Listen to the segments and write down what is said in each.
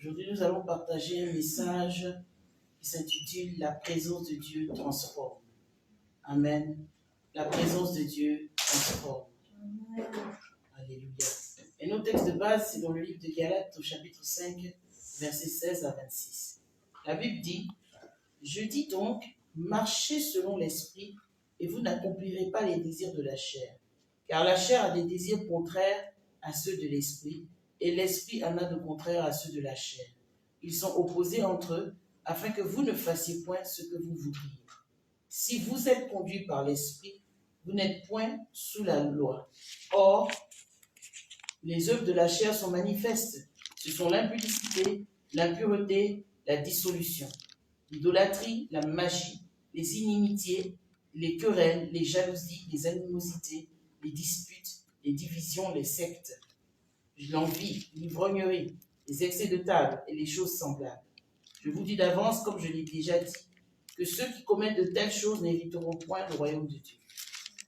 Aujourd'hui, nous allons partager un message qui s'intitule « La présence de Dieu transforme ». Amen. La présence de Dieu transforme. Alléluia. Et notre texte de base, c'est dans le livre de Galates, au chapitre 5, versets 16 à 26. La Bible dit « Je dis donc, marchez selon l'esprit, et vous n'accomplirez pas les désirs de la chair. Car la chair a des désirs contraires à ceux de l'esprit, et l'esprit en a de contraires à ceux de la chair. Ils sont opposés entre eux, afin que vous ne fassiez point ce que vous voudriez. Si vous êtes conduits par l'esprit, vous n'êtes point sous la loi. Or, les œuvres de la chair sont manifestes. Ce sont l'impudicité, l'impureté, la dissolution, l'idolâtrie, la magie, les inimitiés, les querelles, les jalousies, les animosités, les disputes, les divisions, les sectes, l'envie, l'ivrognerie, les excès de table et les choses semblables. Je vous dis d'avance, comme je l'ai déjà dit, que ceux qui commettent de telles choses n'hériteront point le royaume de Dieu.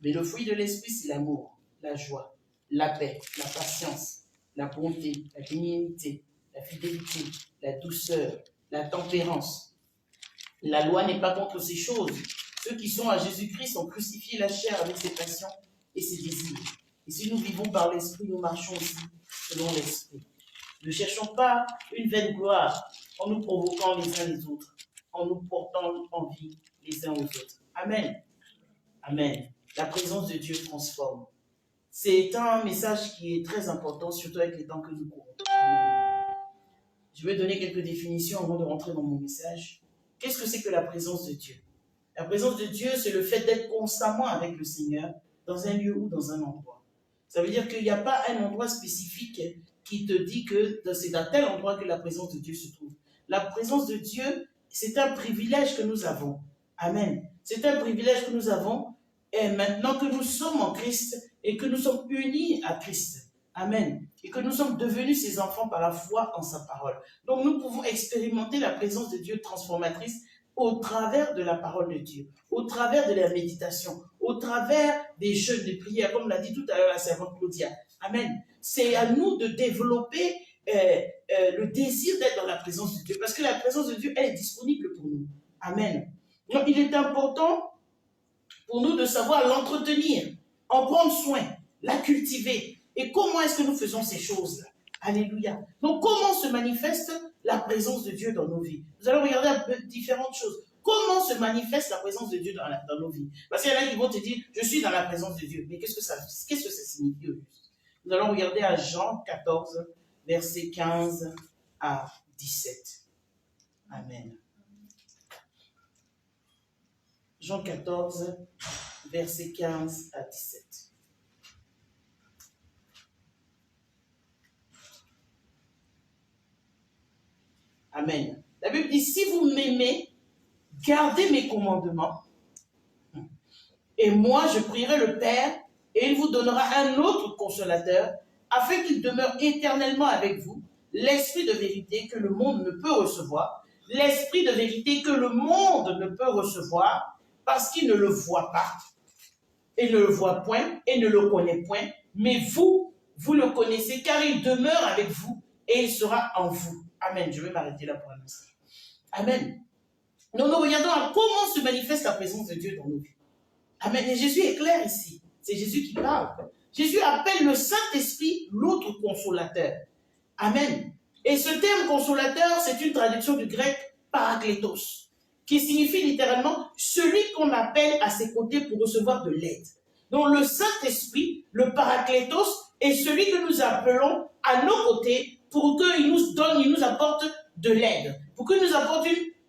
Mais le fruit de l'esprit, c'est l'amour, la joie, la paix, la patience, la bonté, la bénignité, la fidélité, la douceur, la tempérance. La loi n'est pas contre ces choses. Ceux qui sont à Jésus-Christ ont crucifié la chair avec ses passions et ses désirs. Et si nous vivons par l'esprit, nous marchons aussi selon l'esprit. Ne cherchons pas une vaine gloire en nous provoquant les uns les autres, en nous portant envie les uns aux autres. Amen. Amen. La présence de Dieu transforme. C'est un message qui est très important, surtout avec les temps que nous courons. Amen. Je vais donner quelques définitions avant de rentrer dans mon message. Qu'est-ce que c'est que la présence de Dieu? La présence de Dieu, c'est le fait d'être constamment avec le Seigneur dans un lieu ou dans un endroit. Ça veut dire qu'il n'y a pas un endroit spécifique qui te dit que c'est dans tel endroit que la présence de Dieu se trouve. La présence de Dieu, c'est un privilège que nous avons. Amen. C'est un privilège que nous avons et maintenant que nous sommes en Christ et que nous sommes unis à Christ. Amen. Et que nous sommes devenus ses enfants par la foi en sa parole. Donc nous pouvons expérimenter la présence de Dieu transformatrice au travers de la parole de Dieu, au travers de la méditation, au travers des jeûnes, des prières, comme l'a dit tout à l'heure la servante Claudia. Amen. C'est à nous de développer le désir d'être dans la présence de Dieu, parce que la présence de Dieu, elle est disponible pour nous. Amen. Donc il est important pour nous de savoir l'entretenir, en prendre soin, la cultiver. Et comment est-ce que nous faisons ces choses-là? Alléluia. Donc, comment se manifeste la présence de Dieu dans nos vies? Nous allons regarder un peu différentes choses. Comment se manifeste la présence de Dieu dans nos vies? Parce qu'il y en a qui vont te dire, je suis dans la présence de Dieu. Mais qu'est-ce que ça signifie au juste? Nous allons regarder à Jean 14, versets 15 à 17. Amen. Jean 14, versets 15 à 17. Amen. La Bible dit, si vous m'aimez, gardez mes commandements, et moi je prierai le Père, et il vous donnera un autre consolateur, afin qu'il demeure éternellement avec vous, l'esprit de vérité que le monde ne peut recevoir, l'esprit de vérité que le monde ne peut recevoir, parce qu'il ne le voit pas, et ne le voit point, et ne le connaît point, mais vous, vous le connaissez, car il demeure avec vous, et il sera en vous. Amen. Je vais m'arrêter là pour un instant. Amen. Donc nous regardons à comment se manifeste la présence de Dieu dans nos vies. Amen. Et Jésus est clair ici. C'est Jésus qui parle. Jésus appelle le Saint-Esprit l'autre consolateur. Amen. Et ce terme consolateur, c'est une traduction du grec parakletos, qui signifie littéralement celui qu'on appelle à ses côtés pour recevoir de l'aide. Donc le Saint-Esprit, le parakletos, est celui que nous appelons à nos côtés pour qu'il nous donne, il nous apporte de l'aide, pour qu'il nous apporte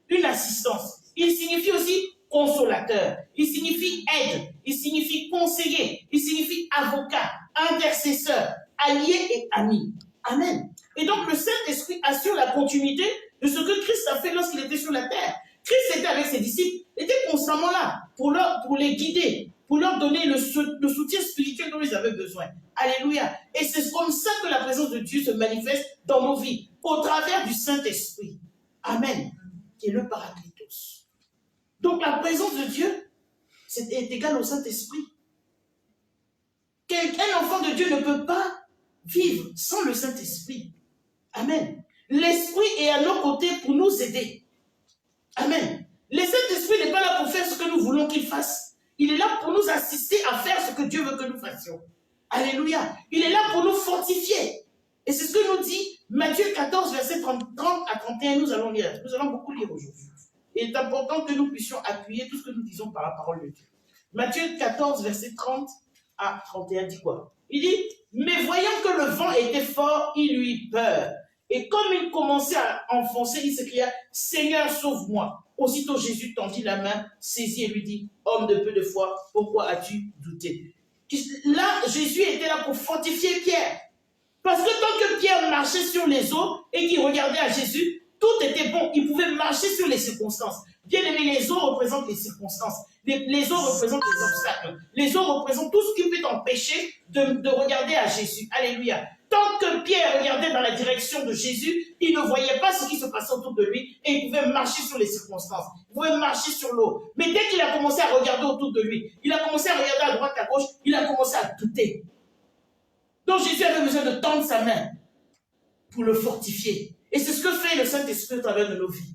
une assistance. Il signifie aussi consolateur, il signifie aide, il signifie conseiller, il signifie avocat, intercesseur, allié et ami. Amen. Et donc le Saint-Esprit assure la continuité de ce que Christ a fait lorsqu'il était sur la terre. Christ était avec ses disciples, était constamment là pour les guider, pour leur donner le soutien spirituel dont ils avaient besoin. Alléluia. Et c'est comme ça que la présence de Dieu se manifeste dans nos vies, au travers du Saint-Esprit. Amen. Qui est le Parakletos. Donc la présence de Dieu est égale au Saint-Esprit. Un enfant de Dieu ne peut pas vivre sans le Saint-Esprit. Amen. L'Esprit est à nos côtés pour nous aider. Amen. Le Saint-Esprit n'est pas là pour faire ce que nous voulons qu'il fasse. Il est là pour nous assister à faire ce que Dieu veut que nous fassions. Alléluia. Il est là pour nous fortifier. Et c'est ce que nous dit Matthieu 14, verset 30 à 31. Nous allons lire. Nous allons beaucoup lire aujourd'hui. Il est important que nous puissions appuyer tout ce que nous disons par la parole de Dieu. Matthieu 14, verset 30 à 31 dit quoi? Il dit, mais voyant que le vent était fort, il eut peur. Et comme il commençait à enfoncer, il s'écria, Seigneur, sauve-moi. Aussitôt Jésus tendit la main, saisit et lui dit, homme de peu de foi, pourquoi as-tu douté? Là, Jésus était là pour fortifier Pierre. Parce que tant que Pierre marchait sur les eaux et qu'il regardait à Jésus, tout était bon. Il pouvait marcher sur les circonstances. Bien aimé, les eaux représentent les circonstances. Les eaux représentent les obstacles. Les eaux représentent tout ce qui peut t'empêcher de regarder à Jésus. Alléluia. Tant que Pierre regardait dans la direction de Jésus, il ne voyait pas ce qui se passait autour de lui et il pouvait marcher sur les circonstances. Il pouvait marcher sur l'eau. Mais dès qu'il a commencé à regarder autour de lui, il a commencé à regarder à droite, à gauche, il a commencé à douter. Donc Jésus avait besoin de tendre sa main pour le fortifier. Et c'est ce que fait le Saint-Esprit à travers de nos vies.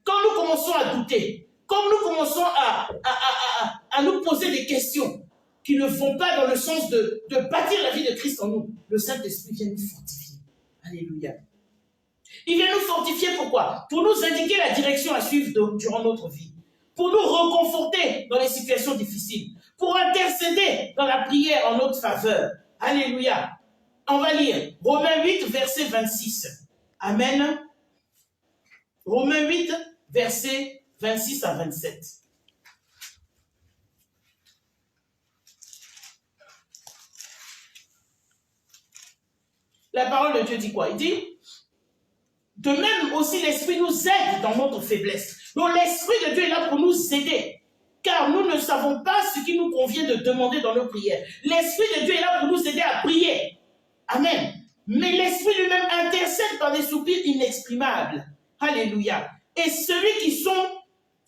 Quand nous commençons à douter, quand nous commençons à nous poser des questions qui ne vont pas dans le sens de bâtir la vie de Christ en nous, le Saint-Esprit vient nous fortifier. Alléluia. Il vient nous fortifier pourquoi? Pour nous indiquer la direction à suivre durant notre vie. Pour nous reconforter dans les situations difficiles. Pour intercéder dans la prière en notre faveur. Alléluia. On va lire Romains 8, verset 26. Amen. Romains 8, verset 26 à 27. La parole de Dieu dit quoi? Il dit, de même aussi l'Esprit nous aide dans notre faiblesse. Donc l'Esprit de Dieu est là pour nous aider. Car nous ne savons pas ce qui nous convient de demander dans nos prières. L'Esprit de Dieu est là pour nous aider à prier. Amen. Mais l'Esprit lui-même intercède par des soupirs inexprimables. Alléluia. Et celui qui sont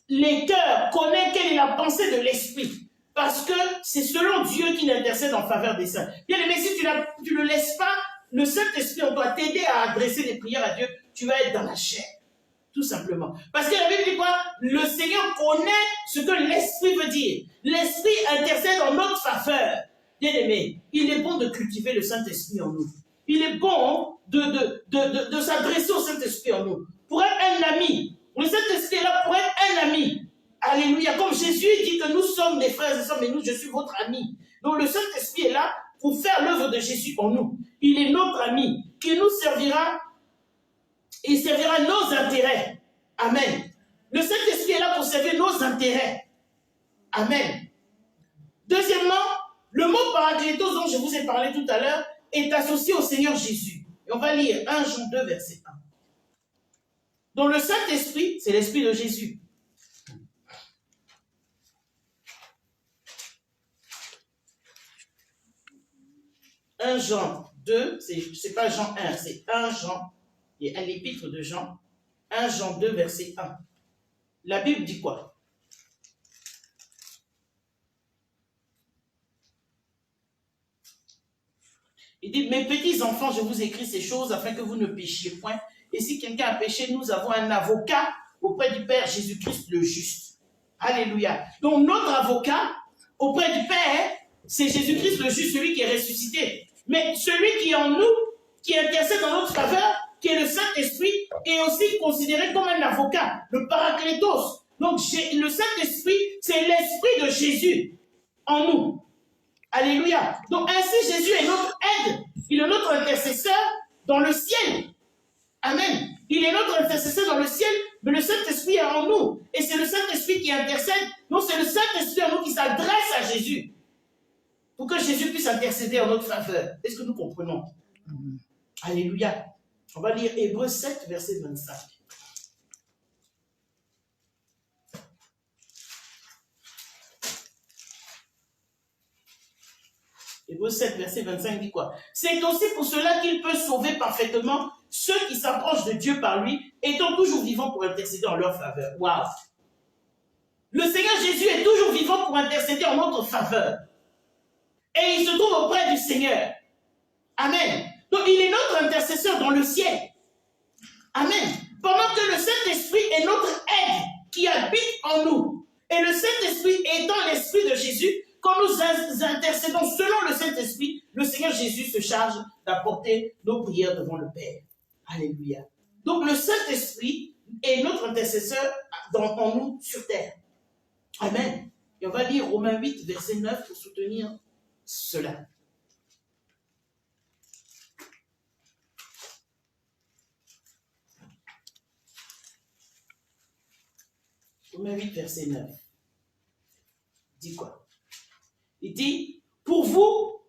les cœurs connaît quelle est la pensée de l'Esprit. Parce que c'est selon Dieu qu'il intercède en faveur des saints. Bien aimé, si tu ne laisses pas le Saint-Esprit en toi t'aider à adresser des prières à Dieu, tu vas être dans la chair. Tout simplement. Parce que la Bible dit quoi? Le Seigneur connaît ce que l'Esprit veut dire. L'Esprit intercède en notre faveur. Bien aimé, il est bon de cultiver le Saint-Esprit en nous. Il est bon de s'adresser au Saint-Esprit en nous. Pour être un ami. Le Saint-Esprit est là pour être un ami. Alléluia. Comme Jésus dit que nous sommes des frères et sœurs, mais nous, je suis votre ami. Donc le Saint-Esprit est là pour faire l'œuvre de Jésus en nous. Il est notre ami qui nous servira. Il servira nos intérêts. Amen. Le Saint-Esprit est là pour servir nos intérêts. Amen. Deuxièmement, le mot paraklétos dont je vous ai parlé tout à l'heure est associé au Seigneur Jésus. Et on va lire 1 Jean 2, verset 1. Donc le Saint-Esprit, c'est l'Esprit de Jésus. « 1 Jean 2, c'est pas Jean 1, c'est 1 Jean, et à l'épître de Jean, 1 Jean 2, verset 1. La Bible dit quoi? Il dit, mes petits enfants, je vous écris ces choses afin que vous ne péchiez point. Et si quelqu'un a péché, nous avons un avocat auprès du Père, Jésus-Christ le juste. Alléluia. Donc notre avocat auprès du Père, c'est Jésus-Christ le juste, celui qui est ressuscité. Mais celui qui est en nous, qui intercède en notre faveur, qui est le Saint-Esprit, est aussi considéré comme un avocat, le paraklétos. Donc le Saint-Esprit, c'est l'Esprit de Jésus en nous. Alléluia. Donc ainsi, Jésus est notre aide. Il est notre intercesseur dans le ciel. Amen. Il est notre intercesseur dans le ciel, mais le Saint-Esprit est en nous. Et c'est le Saint-Esprit qui intercède. Donc c'est le Saint-Esprit en nous qui s'adresse à Jésus. Pour que Jésus puisse intercéder en notre faveur. Est-ce que nous comprenons? Alléluia. On va lire Hébreux 7, verset 25. Hébreux 7, verset 25 dit quoi? C'est aussi pour cela qu'il peut sauver parfaitement ceux qui s'approchent de Dieu par lui, étant toujours vivants pour intercéder en leur faveur. Waouh! Le Seigneur Jésus est toujours vivant pour intercéder en notre faveur. Et il se trouve auprès du Seigneur. Amen. Donc il est notre intercesseur dans le ciel. Amen. Pendant que le Saint-Esprit est notre aide qui habite en nous. Et le Saint-Esprit étant l'Esprit de Jésus, quand nous intercédons selon le Saint-Esprit, le Seigneur Jésus se charge d'apporter nos prières devant le Père. Alléluia. Donc le Saint-Esprit est notre intercesseur en nous sur terre. Amen. Et on va lire Romains 8, verset 9 pour soutenir cela. Romains 8, verset 9. Il dit quoi? Il dit, pour vous,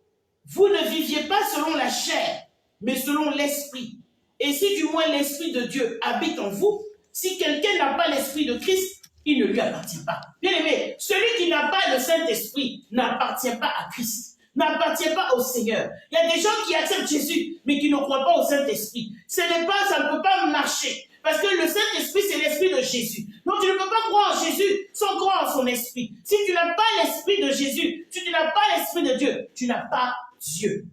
vous ne viviez pas selon la chair, mais selon l'esprit. Et si du moins l'esprit de Dieu habite en vous, si quelqu'un n'a pas l'esprit de Christ, il ne lui appartient pas. Bien aimé, celui qui n'a pas le Saint-Esprit n'appartient pas à Christ, n'appartient pas au Seigneur. Il y a des gens qui acceptent Jésus, mais qui ne croient pas au Saint-Esprit. Ça ne peut pas marcher. Parce que le Saint-Esprit, c'est l'Esprit de Jésus. Donc tu ne peux pas croire en Jésus sans croire en son Esprit. Si tu n'as pas l'Esprit de Jésus, si tu n'as pas l'Esprit de Dieu, tu n'as pas Dieu.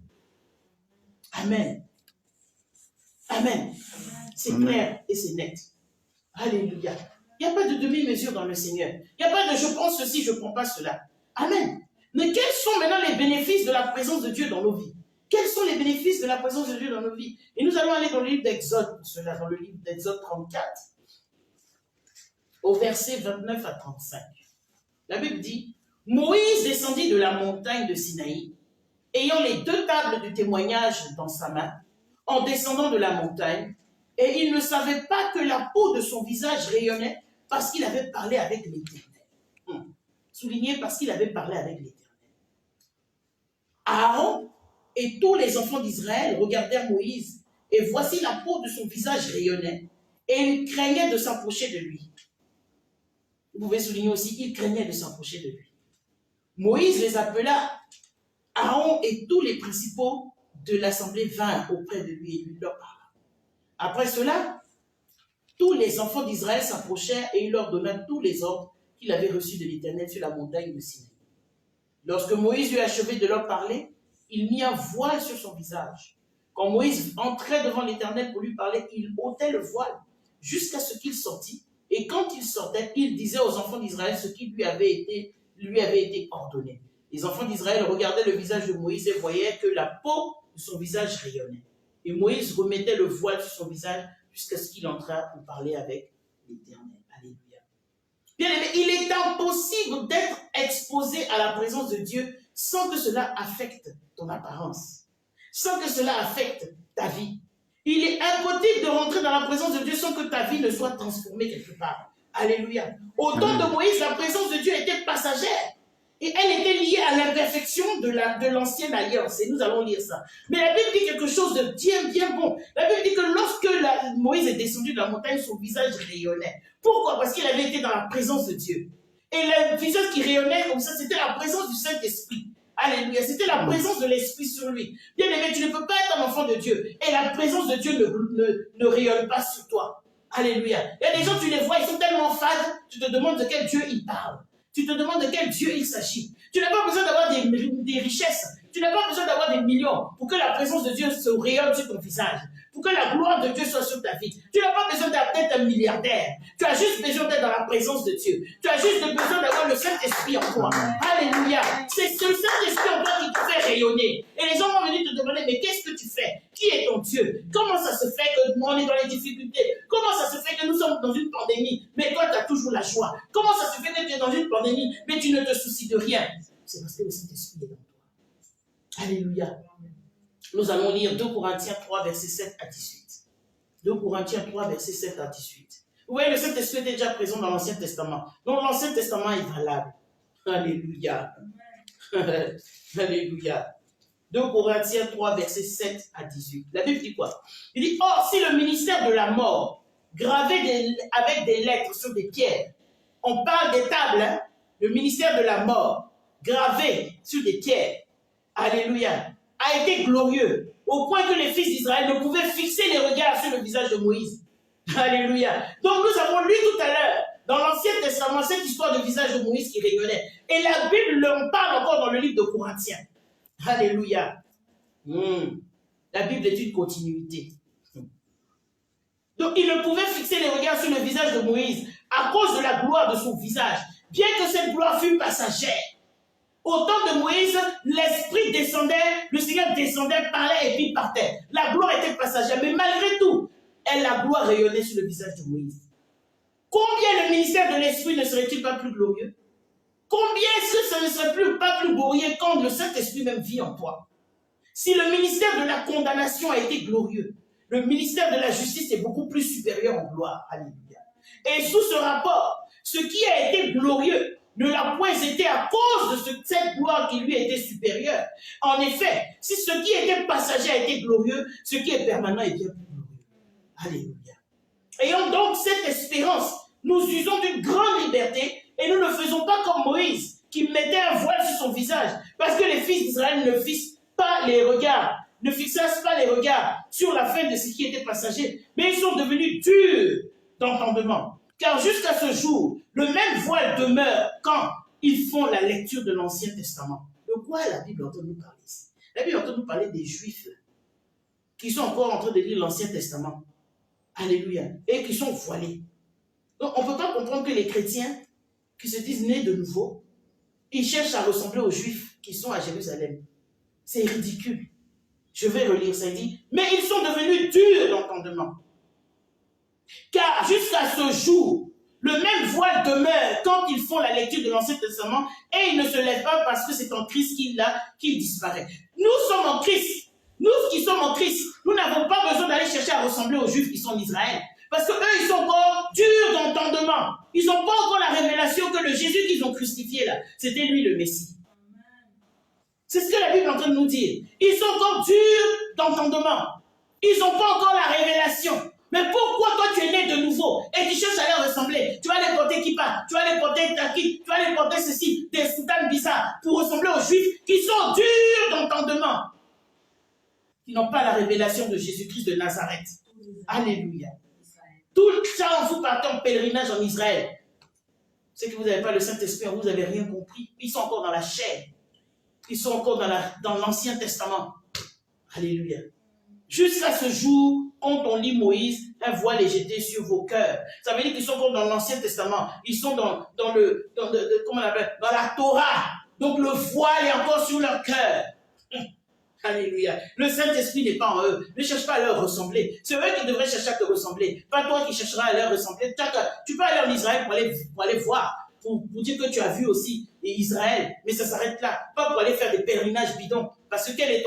Amen. Amen. C'est clair et c'est net. Alléluia. Il n'y a pas de demi-mesure dans le Seigneur. Il n'y a pas de je prends ceci, je ne prends pas cela. Amen. Mais quels sont maintenant les bénéfices de la présence de Dieu dans nos vies? Quels sont les bénéfices de la présence de Dieu dans nos vies? Et nous allons aller dans le livre d'Exode, pour cela, dans le livre d'Exode 34, au verset 29 à 35. La Bible dit, Moïse descendit de la montagne de Sinaï, ayant les 2 tables du témoignage dans sa main, en descendant de la montagne, et il ne savait pas que la peau de son visage rayonnait parce qu'il avait parlé avec l'Éternel. Souligné parce qu'il avait parlé avec l'Éternel. Aaron et tous les enfants d'Israël regardèrent Moïse, et voici la peau de son visage rayonnait, et ils craignaient de s'approcher de lui. Vous pouvez souligner aussi, ils craignaient de s'approcher de lui. Moïse les appela, Aaron et tous les principaux de l'assemblée vinrent auprès de lui et lui leur parla. Après cela, tous les enfants d'Israël s'approchèrent et il leur donna tous les ordres qu'il avait reçus de l'Éternel sur la montagne de Sinaï. Lorsque Moïse eut achevé de leur parler, il mit un voile sur son visage. Quand Moïse entrait devant l'Éternel pour lui parler, il ôtait le voile jusqu'à ce qu'il sortît. Et quand il sortait, il disait aux enfants d'Israël ce qui lui avait été ordonné. Les enfants d'Israël regardaient le visage de Moïse et voyaient que la peau de son visage rayonnait. Et Moïse remettait le voile sur son visage jusqu'à ce qu'il entrât pour parler avec l'Éternel. Alléluia. Bien aimé, il est impossible d'être exposé à la présence de Dieu sans que cela affecte ton apparence, sans que cela affecte ta vie. Il est impossible de rentrer dans la présence de Dieu sans que ta vie ne soit transformée quelque part. Alléluia. Au temps de Moïse, la présence de Dieu était passagère. Et elle était liée à l'imperfection de l'ancienne alliance. Et nous allons lire ça. Mais la Bible dit quelque chose de bien bon. La Bible dit que lorsque Moïse est descendu de la montagne, son visage rayonnait. Pourquoi? Parce qu'il avait été dans la présence de Dieu. Et le visage qui rayonnait comme ça, c'était la présence du Saint-Esprit. Alléluia. C'était la présence de l'Esprit sur lui. Bien aimé, tu ne peux pas être un enfant de Dieu. Et la présence de Dieu ne rayonne pas sur toi. Alléluia. Il y a des gens, tu les vois, ils sont tellement fades, tu te demandes de quel Dieu ils parlent. Tu te demandes de quel Dieu il s'agit. Tu n'as pas besoin d'avoir des richesses. Tu n'as pas besoin d'avoir des millions pour que la présence de Dieu se rayonne sur ton visage. Pour que la gloire de Dieu soit sur ta vie. Tu n'as pas besoin d'être un milliardaire. Tu as juste besoin d'être dans la présence de Dieu. Tu as juste besoin d'avoir le Saint-Esprit en toi. Alléluia. C'est le Saint-Esprit en toi qui te fait rayonner. Et les gens vont venir te demander, mais qu'est-ce que tu fais? Qui est ton Dieu? Comment ça se fait qu'on est dans les difficultés? Comment ça se fait que nous sommes dans une pandémie, mais toi tu as toujours la joie? Comment ça se fait que tu es dans une pandémie, mais tu ne te soucies de rien? C'est parce que le Saint-Esprit est dans toi. Alléluia. Nous allons lire 2 Corinthiens 3, verset 7 à 18. 2 Corinthiens 3, verset 7 à 18. Vous voyez, le Saint-Esprit était déjà présent dans l'Ancien Testament. Donc l'Ancien Testament est valable. Alléluia. Alléluia. 2 Corinthiens 3, verset 7 à 18. La Bible dit quoi? Il dit, or, si le ministère de la mort, gravé avec des lettres sur des pierres, on parle des tables, hein? Le ministère de la mort, gravé sur des pierres, alléluia, a été glorieux, au point que les fils d'Israël ne pouvaient fixer les regards sur le visage de Moïse. Alléluia. Donc nous avons lu tout à l'heure, dans l'Ancien Testament, cette histoire de visage de Moïse qui rayonnait. Et la Bible en parle encore dans le livre de Corinthiens. Alléluia. La Bible est une continuité. Donc, il ne pouvait fixer les regards sur le visage de Moïse à cause de la gloire de son visage, bien que cette gloire fût passagère. Au temps de Moïse, l'Esprit descendait, le Seigneur descendait, parlait et puis partait. La gloire était passagère, mais malgré tout, la gloire rayonnait sur le visage de Moïse. Combien le ministère de l'Esprit ne serait-il pas plus glorieux? Combien est-ce que ça ne serait pas plus glorieux quand le Saint-Esprit même vit en toi? Si le ministère de la condamnation a été glorieux, le ministère de la justice est beaucoup plus supérieur en gloire. Alléluia. Et sous ce rapport, ce qui a été glorieux ne l'a point été à cause de cette gloire qui lui était supérieure. En effet, si ce qui était passager a été glorieux, ce qui est permanent est bien plus glorieux. Alléluia. Ayant donc cette espérance, nous usons d'une grande liberté et nous ne faisons pas comme Moïse, qui mettait un voile sur son visage, parce que les fils d'Israël ne fixent pas les regards, ne fixassent pas les regards sur la fin de ce qui était passager, mais ils sont devenus durs d'entendement. Car jusqu'à ce jour, le même voile demeure quand ils font la lecture de l'Ancien Testament. De quoi la Bible entend nous parler ici? La Bible entend nous parler des Juifs là, qui sont encore en train de lire l'Ancien Testament. Alléluia. Et qui sont voilés. Donc on ne peut pas comprendre que les chrétiens qui se disent nés de nouveau, ils cherchent à ressembler aux Juifs qui sont à Jérusalem. C'est ridicule. Je vais relire ça, il dit, mais ils sont devenus durs d'entendement. Car jusqu'à ce jour, le même voile demeure quand ils font la lecture de l'Ancien Testament et ils ne se lèvent pas parce que c'est en Christ qu'il disparaît. Nous sommes en Christ. Nous qui sommes en Christ, nous n'avons pas besoin d'aller chercher à ressembler aux Juifs qui sont en Israël. Parce qu'eux, ils sont encore durs d'entendement. Ils n'ont pas encore la révélation que le Jésus qu'ils ont crucifié là, c'était lui le Messie. C'est ce que la Bible est en train de nous dire. Ils sont encore durs d'entendement. Ils n'ont pas encore la révélation. Mais pourquoi toi tu es né de nouveau et tu cherches à leur ressembler? Tu vas les porter kippa, tu vas les porter taki, tu vas les porter ceci, des soutanes bizarres pour ressembler aux Juifs qui sont durs d'entendement. Qui n'ont pas la révélation de Jésus-Christ de Nazareth. Alléluia. Tout ça, vous partez en pèlerinage en Israël. C'est que vous n'avez pas le Saint-Esprit, vous n'avez rien compris. Ils sont encore dans la chair. Ils sont encore dans l'Ancien Testament. Alléluia. Jusqu'à ce jour, quand on lit Moïse, un voile est jeté sur vos cœurs. Ça veut dire qu'ils sont encore dans l'Ancien Testament. Ils sont dans comment on appelle, dans la Torah. Donc le voile est encore sur leur cœur. Alléluia. Le Saint-Esprit n'est pas en eux. Ne cherche pas à leur ressembler. C'est eux qui devraient chercher à te ressembler. Pas toi qui chercheras à leur ressembler. Tu peux aller en Israël pour aller voir. Pour dire que tu as vu aussi Israël. Mais ça s'arrête là. Pas pour aller faire des pèlerinages bidons. Parce que quel est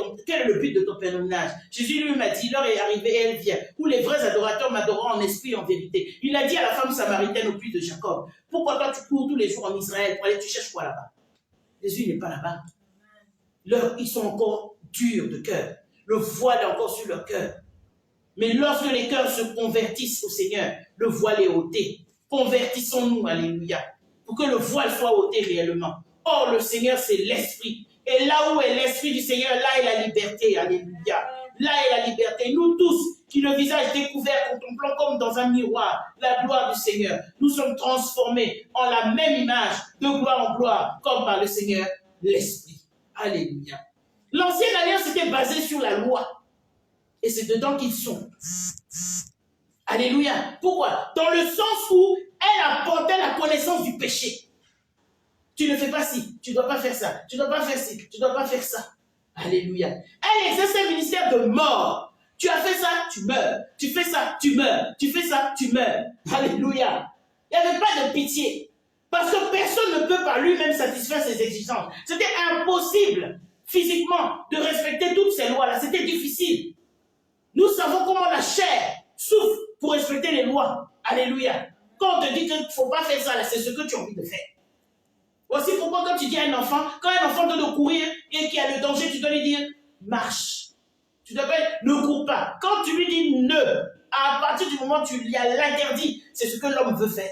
le but de ton pèlerinage? Jésus lui m'a dit, l'heure est arrivée et elle vient. Où les vrais adorateurs m'adoreront en esprit et en vérité. Il a dit à la femme samaritaine au puits de Jacob. Pourquoi toi tu cours tous les jours en Israël pour aller, tu cherches quoi là-bas? Jésus n'est pas là-bas. Ils sont encore durs de cœur. Le voile est encore sur leur cœur. Mais lorsque les cœurs se convertissent au Seigneur, le voile est ôté. Convertissons-nous, alléluia, pour que le voile soit ôté réellement. Or, le Seigneur, c'est l'Esprit. Et là où est l'Esprit du Seigneur, là est la liberté, alléluia. Là est la liberté. Nous tous, qui le visage découvert, contemplant comme dans un miroir la gloire du Seigneur, nous sommes transformés en la même image, de gloire en gloire, comme par le Seigneur, l'Esprit. Alléluia. L'ancienne alliance était basée sur la loi. Et c'est dedans qu'ils sont. Alléluia. Pourquoi? Dans le sens où elle apportait la connaissance du péché. Tu ne fais pas ci, tu ne dois pas faire ça, tu ne dois pas faire ci, tu ne dois pas faire ça. Alléluia. Elle exerce un ministère de mort. Tu as fait ça, tu meurs. Tu fais ça, tu meurs. Tu fais ça, tu meurs. Alléluia. Il n'y avait pas de pitié. Parce que personne ne peut par lui-même satisfaire ses exigences. C'était impossible, physiquement, de respecter toutes ces lois-là. C'était difficile. Nous savons comment la chair souffre pour respecter les lois. Alléluia. Quand on te dit qu'il ne faut pas faire ça, c'est ce que tu as envie de faire. Voici pourquoi quand tu dis à un enfant, quand un enfant doit courir et qu'il y a le danger, tu dois lui dire, marche. Tu dois pas dire, ne cours pas. Quand tu lui dis ne, à partir du moment où tu lui as l'interdit, c'est ce que l'homme veut faire.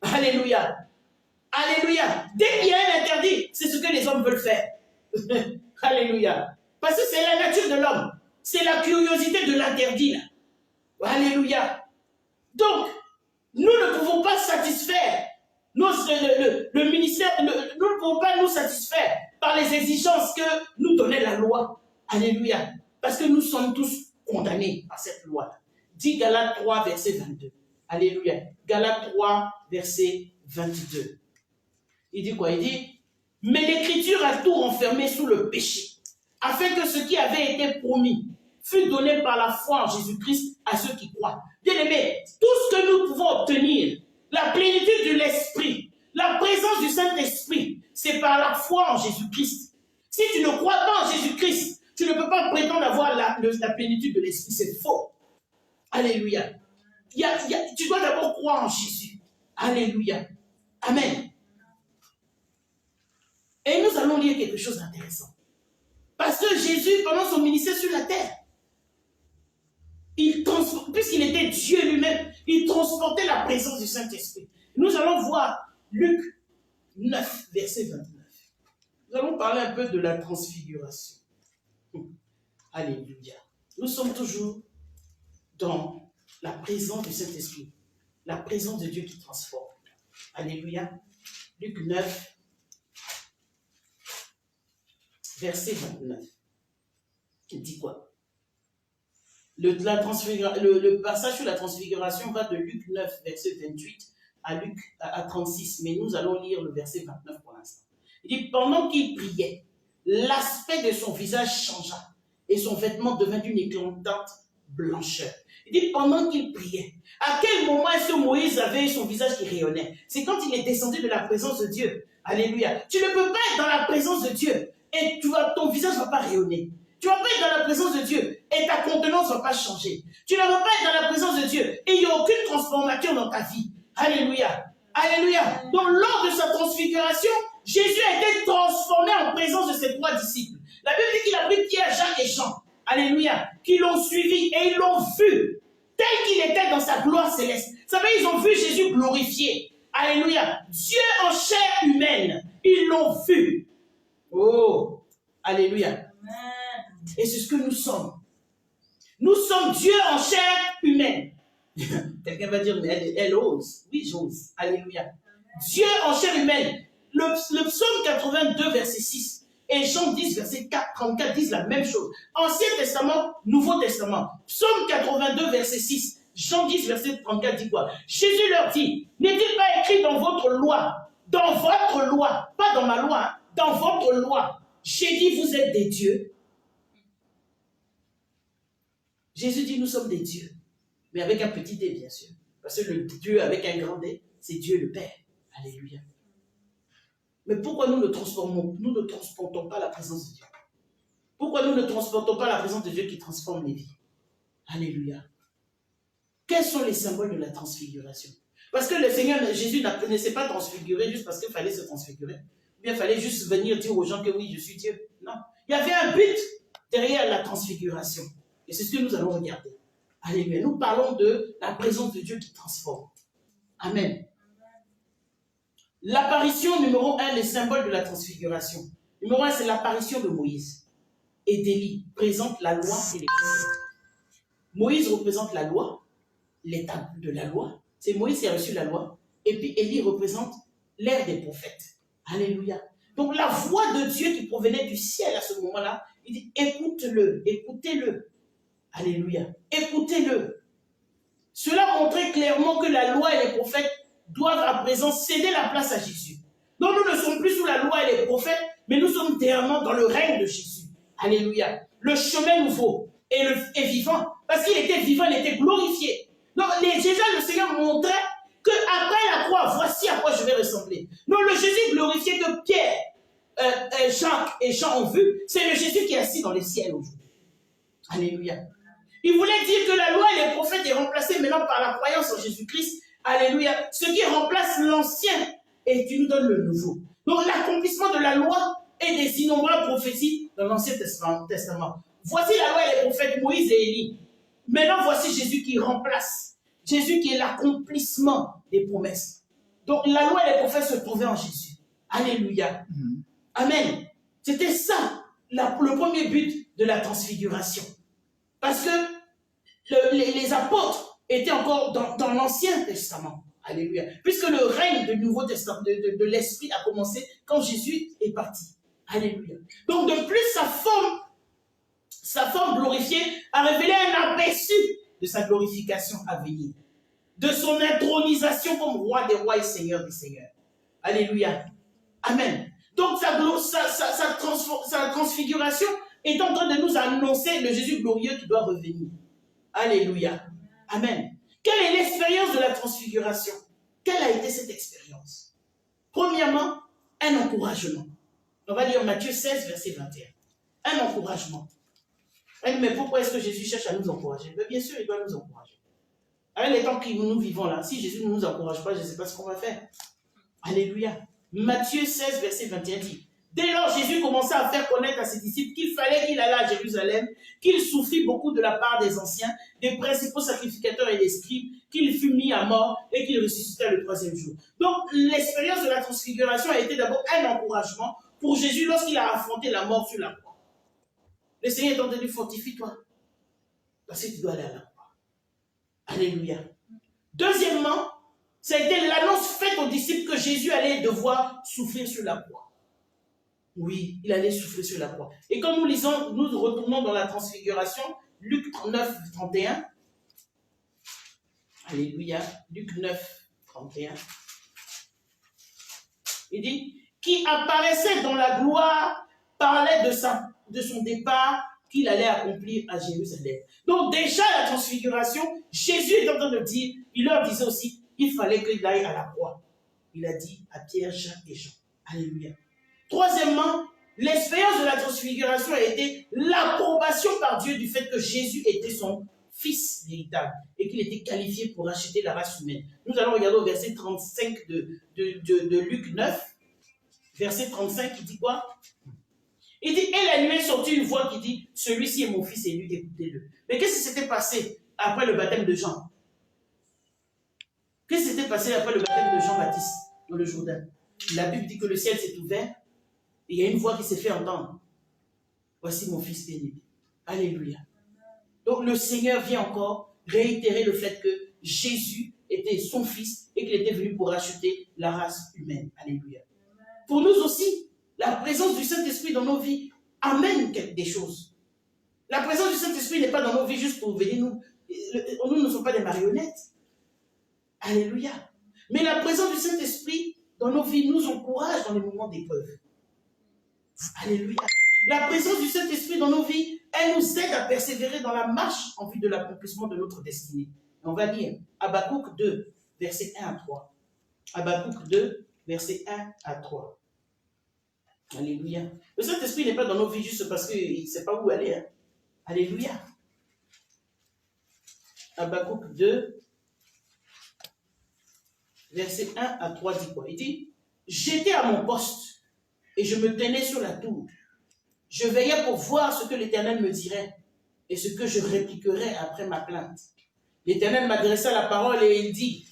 Alléluia. Alléluia. Dès qu'il y a un interdit, c'est ce que les hommes veulent faire. Alléluia. Parce que c'est la nature de l'homme. C'est la curiosité de l'interdit. Alléluia. Donc, nous ne pouvons pas satisfaire le ministère, nous ne pouvons pas nous satisfaire par les exigences que nous donnait la loi. Alléluia. Parce que nous sommes tous condamnés par cette loi. Dis Galates 3, verset 22. Alléluia. Galates 3, verset 22. Il dit quoi? Il dit, mais l'Écriture a tout renfermé sous le péché, afin que ce qui avait été promis fût donné par la foi en Jésus-Christ à ceux qui croient. Bien-aimés, tout ce que nous pouvons obtenir, la plénitude de l'Esprit, la présence du Saint-Esprit, c'est par la foi en Jésus-Christ. Si tu ne crois pas en Jésus-Christ, tu ne peux pas prétendre avoir la plénitude de l'Esprit. C'est faux. Alléluia. Tu dois d'abord croire en Jésus. Alléluia. Amen. Et nous allons lire quelque chose d'intéressant. Parce que Jésus, pendant son ministère sur la terre, puisqu'il était Dieu lui-même, il transportait la présence du Saint-Esprit. Nous allons voir Luc 9, verset 29. Nous allons parler un peu de la transfiguration. Alléluia. Nous sommes toujours dans la présence du Saint-Esprit, la présence de Dieu qui transforme. Alléluia. Luc 9, verset 29. Il dit quoi? Le passage sur la transfiguration va de Luc 9, verset 28 à 36, mais nous allons lire le verset 29 pour l'instant. Il dit, pendant qu'il priait, l'aspect de son visage changea et son vêtement devint d'une éclatante blancheur. Il dit, pendant qu'il priait, à quel moment est-ce que Moïse avait son visage qui rayonnait? C'est quand il est descendu de la présence de Dieu. Alléluia. Tu ne peux pas être dans la présence de Dieu et ton visage ne va pas rayonner. Tu ne vas pas être dans la présence de Dieu et ta contenance ne va pas changer. Tu ne vas pas être dans la présence de Dieu et il n'y a aucune transformation dans ta vie. Alléluia. Alléluia. Donc lors de sa transfiguration, Jésus a été transformé en présence de ses 3 disciples. La Bible dit qu'il a pris Pierre, Jacques et Jean. Alléluia. Qui l'ont suivi et ils l'ont vu tel qu'il était dans sa gloire céleste. Vous savez, ils ont vu Jésus glorifié. Alléluia. Dieu en chair humaine. Ils l'ont vu. Oh. Alléluia. Et c'est ce que nous sommes. Nous sommes Dieu en chair humaine. Quelqu'un va dire, mais elle ose. Oui, j'ose. Alléluia. Dieu en chair humaine. Le psaume 82, verset 6 et Jean 10, verset 34 disent la même chose. Ancien Testament, Nouveau Testament. Psaume 82, verset 6. Jean 10, verset 34 dit quoi? Jésus leur dit, n'est-il pas écrit dans votre loi, pas dans ma loi, hein, dans votre loi, j'ai dit vous êtes des dieux. Jésus dit nous sommes des dieux, mais avec un petit d bien sûr. Parce que le Dieu avec un grand D, c'est Dieu le Père. Alléluia. Mais pourquoi nous ne transportons pas la présence de Dieu? Pourquoi nous ne transportons pas la présence de Dieu qui transforme les vies? Alléluia. Quels sont les symboles de la transfiguration? Parce que le Seigneur Jésus ne s'est pas transfiguré juste parce qu'il fallait se transfigurer. Ou bien il fallait juste venir dire aux gens que oui, je suis Dieu. Non. Il y avait un but derrière la transfiguration. Et c'est ce que nous allons regarder. Alléluia. Nous parlons de la présence de Dieu qui transforme. Amen. L'apparition numéro 1, les symboles de la transfiguration. Numéro 1, c'est l'apparition de Moïse et d'Élie, présente la loi et les prophètes. Moïse représente la loi, l'état de la loi. C'est Moïse qui a reçu la loi. Et puis Élie représente l'ère des prophètes. Alléluia. Donc la voix de Dieu qui provenait du ciel à ce moment-là, il dit écoute-le, écoutez-le. Alléluia. Écoutez-le. Cela montrait clairement que la loi et les prophètes doivent à présent céder la place à Jésus. Donc nous ne sommes plus sous la loi et les prophètes, mais nous sommes dernièrement dans le règne de Jésus. Alléluia. Le chemin nouveau est vivant, parce qu'il était vivant, il était glorifié. Donc déjà le Seigneur montrait qu'après la croix, voici à quoi je vais ressembler. Donc le Jésus glorifié que Pierre, Jacques et Jean ont vu, c'est le Jésus qui est assis dans les ciels aujourd'hui. Alléluia. Il voulait dire que la loi et les prophètes est remplacée maintenant par la croyance en Jésus-Christ. Alléluia. Ce qui remplace l'ancien et qui nous donne le nouveau. Donc l'accomplissement de la loi et des innombrables prophéties dans l'Ancien Testament. Voici la loi et les prophètes Moïse et Élie. Maintenant voici Jésus qui remplace. Jésus qui est l'accomplissement des promesses. Donc la loi et les prophètes se trouvaient en Jésus. Alléluia. Amen. C'était ça le premier but de la transfiguration. Parce que les apôtres étaient encore dans l'Ancien Testament. Alléluia. Puisque le règne du Nouveau Testament, de l'Esprit a commencé quand Jésus est parti. Alléluia. Donc de plus, sa forme glorifiée a révélé un aperçu de sa glorification à venir, de son intronisation comme roi des rois et seigneur des seigneurs. Alléluia. Amen. Donc sa transfiguration est en train de nous annoncer le Jésus glorieux qui doit revenir. Alléluia. Amen. Quelle est l'expérience de la transfiguration? Quelle a été cette expérience? Premièrement, un encouragement. On va lire Matthieu 16, verset 21. Un encouragement. Mais pourquoi est-ce que Jésus cherche à nous encourager? Bien sûr, il doit nous encourager. Avec les temps que nous vivons là, si Jésus ne nous encourage pas, je ne sais pas ce qu'on va faire. Alléluia. Matthieu 16, verset 21 dit: dès lors, Jésus commença à faire connaître à ses disciples qu'il fallait qu'il allât à Jérusalem, qu'il souffrit beaucoup de la part des anciens, des principaux sacrificateurs et des scribes, qu'il fut mis à mort et qu'il ressuscita le troisième jour. Donc, l'expérience de la transfiguration a été d'abord un encouragement pour Jésus lorsqu'il a affronté la mort sur la croix. Le Seigneur est entendu, fortifie-toi, parce que tu dois aller à la croix. Alléluia. Deuxièmement, ça a été l'annonce faite aux disciples que Jésus allait devoir souffrir sur la croix. Oui, il allait souffrir sur la croix. Et quand nous lisons, nous retournons dans la transfiguration, Luc 9, 31. Alléluia. Luc 9, 31. Il dit, qui apparaissait dans la gloire, parlait de son départ qu'il allait accomplir à Jérusalem. Donc déjà, la transfiguration, Jésus est en train de dire, il leur disait aussi, il fallait qu'il aille à la croix. Il a dit à Pierre, Jacques et Jean. Alléluia. Troisièmement, l'expérience de la transfiguration a été l'approbation par Dieu du fait que Jésus était son fils véritable et qu'il était qualifié pour racheter la race humaine. Nous allons regarder au verset 35 de Luc 9. Verset 35, il dit quoi? Il dit, et la nuit est sortie une voix qui dit, celui-ci est mon fils élu, écoutez-le. Mais qu'est-ce qui s'était passé après le baptême de Jean? Qu'est-ce qui s'était passé après le baptême de Jean-Baptiste dans le Jourdain? La Bible dit que le ciel s'est ouvert et il y a une voix qui s'est fait entendre. Voici mon fils bien-aimé. Alléluia. Donc le Seigneur vient encore réitérer le fait que Jésus était son fils et qu'il était venu pour racheter la race humaine. Alléluia. Pour nous aussi, la présence du Saint-Esprit dans nos vies amène des choses. La présence du Saint-Esprit n'est pas dans nos vies juste pour venir nous. Nous ne sommes pas des marionnettes. Alléluia. Mais la présence du Saint-Esprit dans nos vies nous encourage dans les moments d'épreuve. Alléluia. La présence du Saint-Esprit dans nos vies, elle nous aide à persévérer dans la marche en vue de l'accomplissement de notre destinée. On va lire Habakkuk 2, versets 1 à 3. Habakkuk 2, versets 1 à 3. Alléluia. Le Saint-Esprit n'est pas dans nos vies juste parce qu'il ne sait pas où aller. Hein. Alléluia. Habakkuk 2, versets 1 à 3 dit quoi? Il dit, j'étais à mon poste et je me tenais sur la tour. Je veillais pour voir ce que l'Éternel me dirait et ce que je répliquerais après ma plainte. L'Éternel m'adressa la parole et il dit,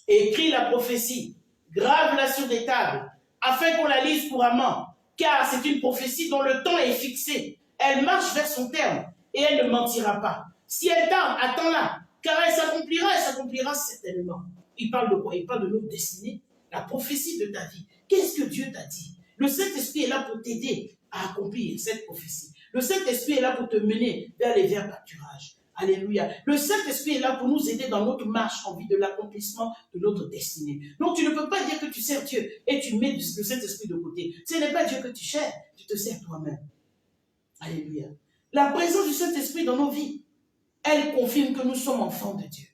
écris la prophétie, grave-la sur des tables, afin qu'on la lise couramment, car c'est une prophétie dont le temps est fixé. Elle marche vers son terme et elle ne mentira pas. Si elle tarde, attends-la, car elle s'accomplira certainement. Il parle de quoi? Il parle de notre destinée, la prophétie de ta vie. Qu'est-ce que Dieu t'a dit? Le Saint-Esprit est là pour t'aider à accomplir cette prophétie. Le Saint-Esprit est là pour te mener vers les verts pâturages. Alléluia. Le Saint-Esprit est là pour nous aider dans notre marche en vue de l'accomplissement de notre destinée. Donc tu ne peux pas dire que tu sers Dieu et tu mets le Saint-Esprit de côté. Ce n'est pas Dieu que tu sers, tu te sers toi-même. Alléluia. La présence du Saint-Esprit dans nos vies, elle confirme que nous sommes enfants de Dieu.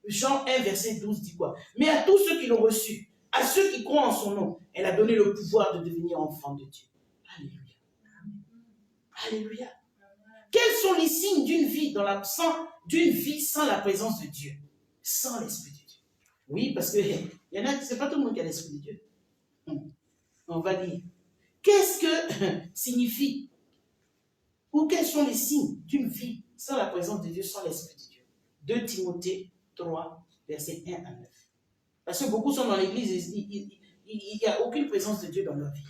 Jean 1, verset 12 dit quoi? Mais à tous ceux qui l'ont reçu, à ceux qui croient en son nom, elle a donné le pouvoir de devenir enfants de Dieu. Alléluia. Alléluia. Quels sont les signes d'une vie sans la présence de Dieu? Sans l'Esprit de Dieu. Oui, parce que il y en a, c'est pas tout le monde qui a l'Esprit de Dieu. On va dire, qu'est-ce que signifie ou quels sont les signes d'une vie sans la présence de Dieu, sans l'Esprit de Dieu? 2 Timothée 3, versets 1 à 9. Parce que beaucoup sont dans l'église, il n'y a aucune présence de Dieu dans leur vie.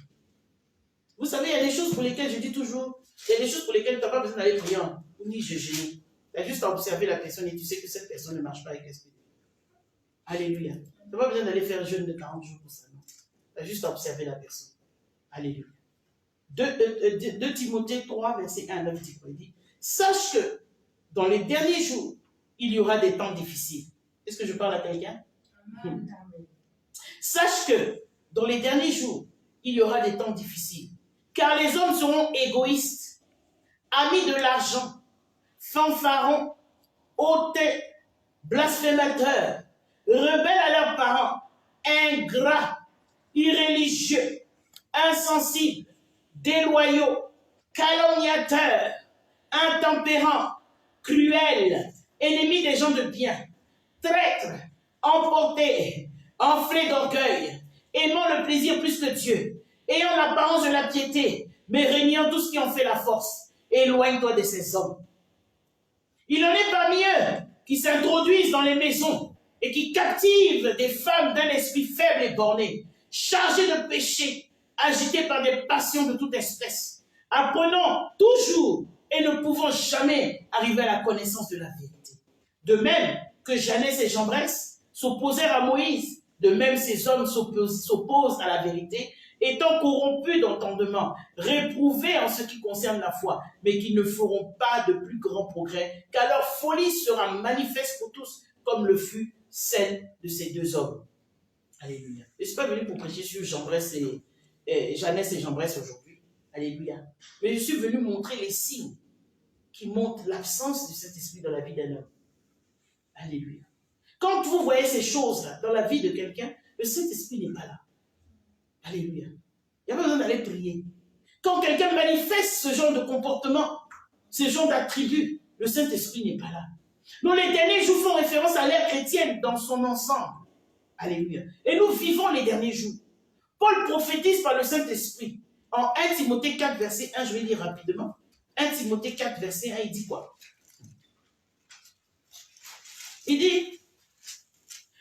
Vous savez, il y a des choses pour lesquelles je dis toujours, il y a des choses pour lesquelles tu n'as pas besoin d'aller prier ni jeûner. Tu as juste à observer la personne et tu sais que cette personne ne marche pas avec l'Esprit de Dieu. Alléluia. Tu n'as pas besoin d'aller faire un jeûne de 40 jours pour ça. Tu as juste à observer la personne. Alléluia. 2 Timothée 3, verset 1 à 9 dit quoi? Il dit, sache que dans les derniers jours, il y aura des temps difficiles. Est-ce que je parle à quelqu'un? Sache que dans les derniers jours, il y aura des temps difficiles. Car les hommes seront égoïstes, amis de l'argent, fanfarons, hautains, blasphémateurs, rebelles à leurs parents, ingrats, irréligieux, insensibles, déloyaux, calomniateurs, intempérants, cruels, ennemis des gens de bien, traîtres, emportés, enflés d'orgueil, aimant le plaisir plus que Dieu, ayant l'apparence de la piété, mais régnant tout ce qui en fait la force. Éloigne-toi de ces hommes. Il en est parmi eux qui s'introduisent dans les maisons et qui captivent des femmes d'un esprit faible et borné, chargées de péché, agitées par des passions de toute espèce, apprenant toujours et ne pouvant jamais arriver à la connaissance de la vérité. De même que Janès et Jambres s'opposèrent à Moïse, de même ces hommes s'opposent à la vérité, étant corrompus d'entendement, réprouvés en ce qui concerne la foi, mais qui ne feront pas de plus grands progrès, car leur folie sera manifeste pour tous, comme le fut celle de ces deux hommes. Alléluia. Je ne suis pas venu pour prêcher sur Janès et Jambres aujourd'hui. Alléluia. Mais je suis venu montrer les signes qui montrent l'absence de cet esprit dans la vie d'un homme. Alléluia. Quand vous voyez ces choses-là dans la vie de quelqu'un, le Saint-Esprit n'est pas là. Alléluia. Il n'y a pas besoin d'aller prier. Quand quelqu'un manifeste ce genre de comportement, ce genre d'attribut, le Saint-Esprit n'est pas là. Dans les derniers jours font référence à l'ère chrétienne dans son ensemble. Alléluia. Et nous vivons les derniers jours. Paul prophétise par le Saint-Esprit. En 1 Timothée 4, verset 1, je vais lire rapidement. 1 Timothée 4, verset 1, il dit quoi? Il dit,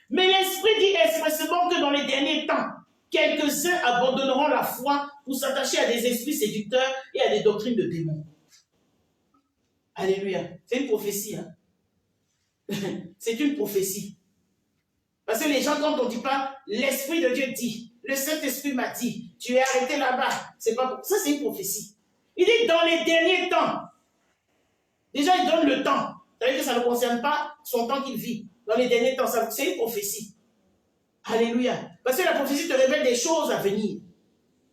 mais l'Esprit dit expressément que dans les derniers temps, quelques-uns abandonneront la foi pour s'attacher à des esprits séducteurs et à des doctrines de démons. Alléluia. C'est une prophétie. Hein? C'est une prophétie. Parce que les gens, quand on ne dit pas, l'Esprit de Dieu dit, le Saint-Esprit m'a dit, tu es arrêté là-bas. C'est pas ça, c'est une prophétie. Il dit dans les derniers temps. Déjà, il donne le temps. C'est-à-dire que ça ne concerne pas son temps qu'il vit. Dans les derniers temps, c'est une prophétie. Alléluia. Parce que la prophétie te révèle des choses à venir.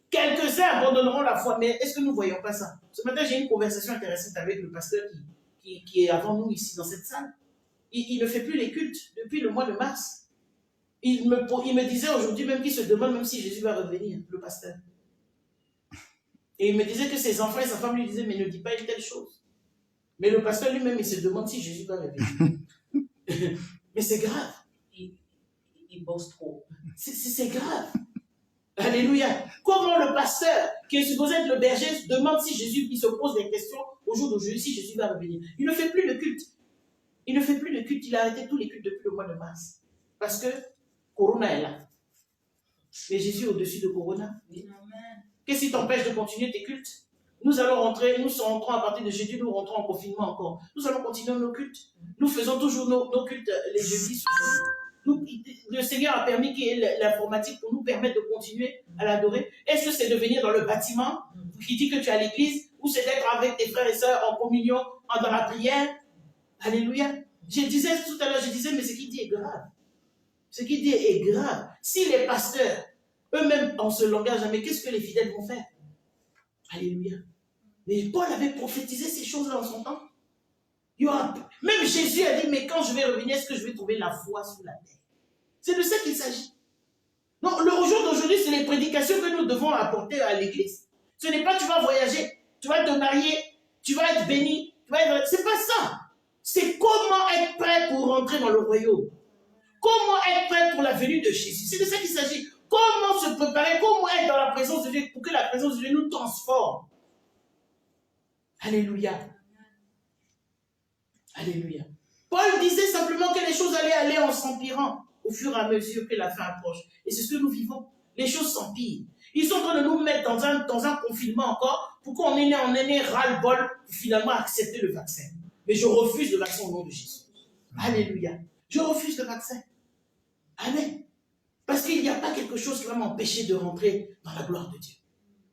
Quelques-uns abandonneront la foi. Mais est-ce que nous ne voyons pas ça? Ce matin, j'ai eu une conversation intéressante avec le pasteur qui est avant nous ici dans cette salle. Il ne fait plus les cultes depuis le mois de mars. Il me disait aujourd'hui même qu'il se demande même si Jésus va revenir, le pasteur. Et il me disait que ses enfants et sa femme lui disaient, mais ne dis pas une telle chose. Mais le pasteur lui-même, il se demande si Jésus va revenir. Mais c'est grave. Il bosse trop. C'est grave. Alléluia. Comment le pasteur, qui est supposé être le berger, demande si Jésus, il se pose des questions au jour d'aujourd'hui, si Jésus va revenir. Il ne fait plus de culte. Il ne fait plus de culte. Il a arrêté tous les cultes depuis le mois de mars. Parce que Corona est là. Et Jésus est au-dessus de Corona. Qu'est-ce qui t'empêche de continuer tes cultes? Nous allons rentrer, nous rentrons à partir de jeudi, nous rentrons en confinement encore. Nous allons continuer nos cultes. Nous faisons toujours nos cultes les jeudis. Le Seigneur a permis qu'il y ait l'informatique pour nous permettre de continuer à l'adorer. Est-ce que c'est de venir dans le bâtiment qui dit que tu es à l'église ou c'est d'être avec tes frères et sœurs en communion, dans la prière? Alléluia. Je disais tout à l'heure, mais ce qu'il dit est grave. Ce qu'il dit est grave. Si les pasteurs, eux-mêmes, en ce langage, mais qu'est-ce que les fidèles vont faire? Alléluia. Mais Paul avait prophétisé ces choses-là en son temps. Même Jésus a dit, mais quand je vais revenir, est-ce que je vais trouver la foi sous la terre? C'est de ça qu'il s'agit. Donc, le jour d'aujourd'hui, c'est les prédications que nous devons apporter à l'église. Ce n'est pas tu vas voyager, tu vas te marier, tu vas être béni. C'est pas ça. C'est comment être prêt pour rentrer dans le royaume. Comment être prêt pour la venue de Jésus. C'est de ça qu'il s'agit. Comment se préparer, comment être dans la présence de Dieu pour que la présence de Dieu nous transforme. Alléluia. Alléluia. Paul disait simplement que les choses allaient aller en s'empirant au fur et à mesure que la fin approche. Et c'est ce que nous vivons. Les choses s'empirent. Ils sont en train de nous mettre dans un confinement encore pour qu'on ait ras-le-bol pour finalement accepter le vaccin. Mais je refuse le vaccin au nom de Jésus. Alléluia. Je refuse le vaccin. Amen. Parce qu'il n'y a pas quelque chose qui va m'empêcher de rentrer dans la gloire de Dieu.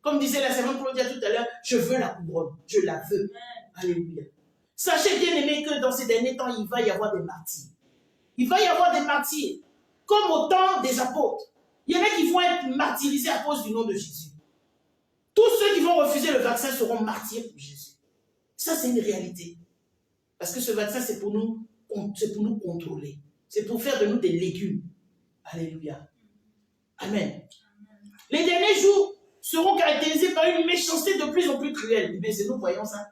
Comme disait la servante Claudia tout à l'heure, je veux la couronne. Je la veux. Alléluia. Sachez bien aimé que dans ces derniers temps, il va y avoir des martyrs. Il va y avoir des martyrs, comme au temps des apôtres. Il y en a qui vont être martyrisés à cause du nom de Jésus. Tous ceux qui vont refuser le vaccin seront martyrs pour Jésus. Ça, c'est une réalité. Parce que ce vaccin, c'est pour nous contrôler. C'est pour faire de nous des légumes. Alléluia. Amen. Les derniers jours seront caractérisés par une méchanceté de plus en plus cruelle. Mais c'est nous voyons ça.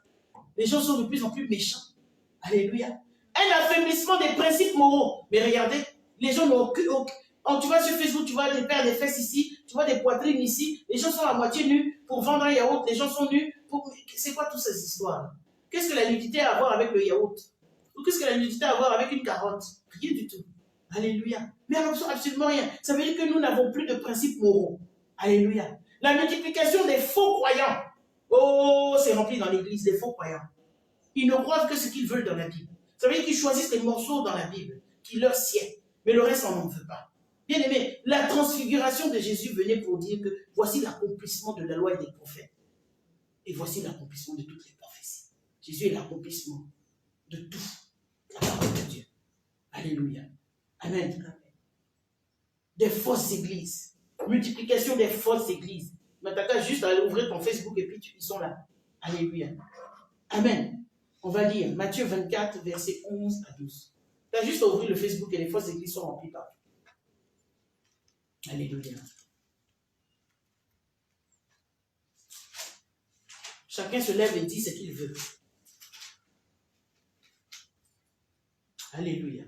Les gens sont de plus en plus méchants. Alléluia. Un affaiblissement des principes moraux. Mais regardez, les gens n'ont aucun... Tu vas sur Facebook, tu vois des paires des fesses ici, tu vois des poitrines ici, les gens sont à moitié nus pour vendre un yaourt, les gens sont nus pour... C'est quoi toutes ces histoires? Qu'est-ce que la nudité a à voir avec le yaourt? Ou qu'est-ce que la nudité a à voir avec une carotte? Rien du tout. Alléluia. Mais absolument rien. Ça veut dire que nous n'avons plus de principes moraux. Alléluia. La multiplication des faux croyants. Oh, c'est rempli dans l'église, des faux croyants. Ils ne croient que ce qu'ils veulent dans la Bible. Ça veut dire qu'ils choisissent les morceaux dans la Bible qui leur sied, mais le reste, on n'en veut pas. Bien aimé, la transfiguration de Jésus venait pour dire que voici l'accomplissement de la loi et des prophètes. Et voici l'accomplissement de toutes les prophéties. Jésus est l'accomplissement de tout. La parole de Dieu. Alléluia. Amen. Des fausses églises. Multiplication des fausses églises. Mais tu as juste à ouvrir ton Facebook et puis ils sont là. Alléluia. Amen. On va lire Matthieu 24, versets 11 à 12. Tu as juste à ouvrir le Facebook et les fausses églises sont remplies partout. Alléluia. Chacun se lève et dit ce qu'il veut. Alléluia.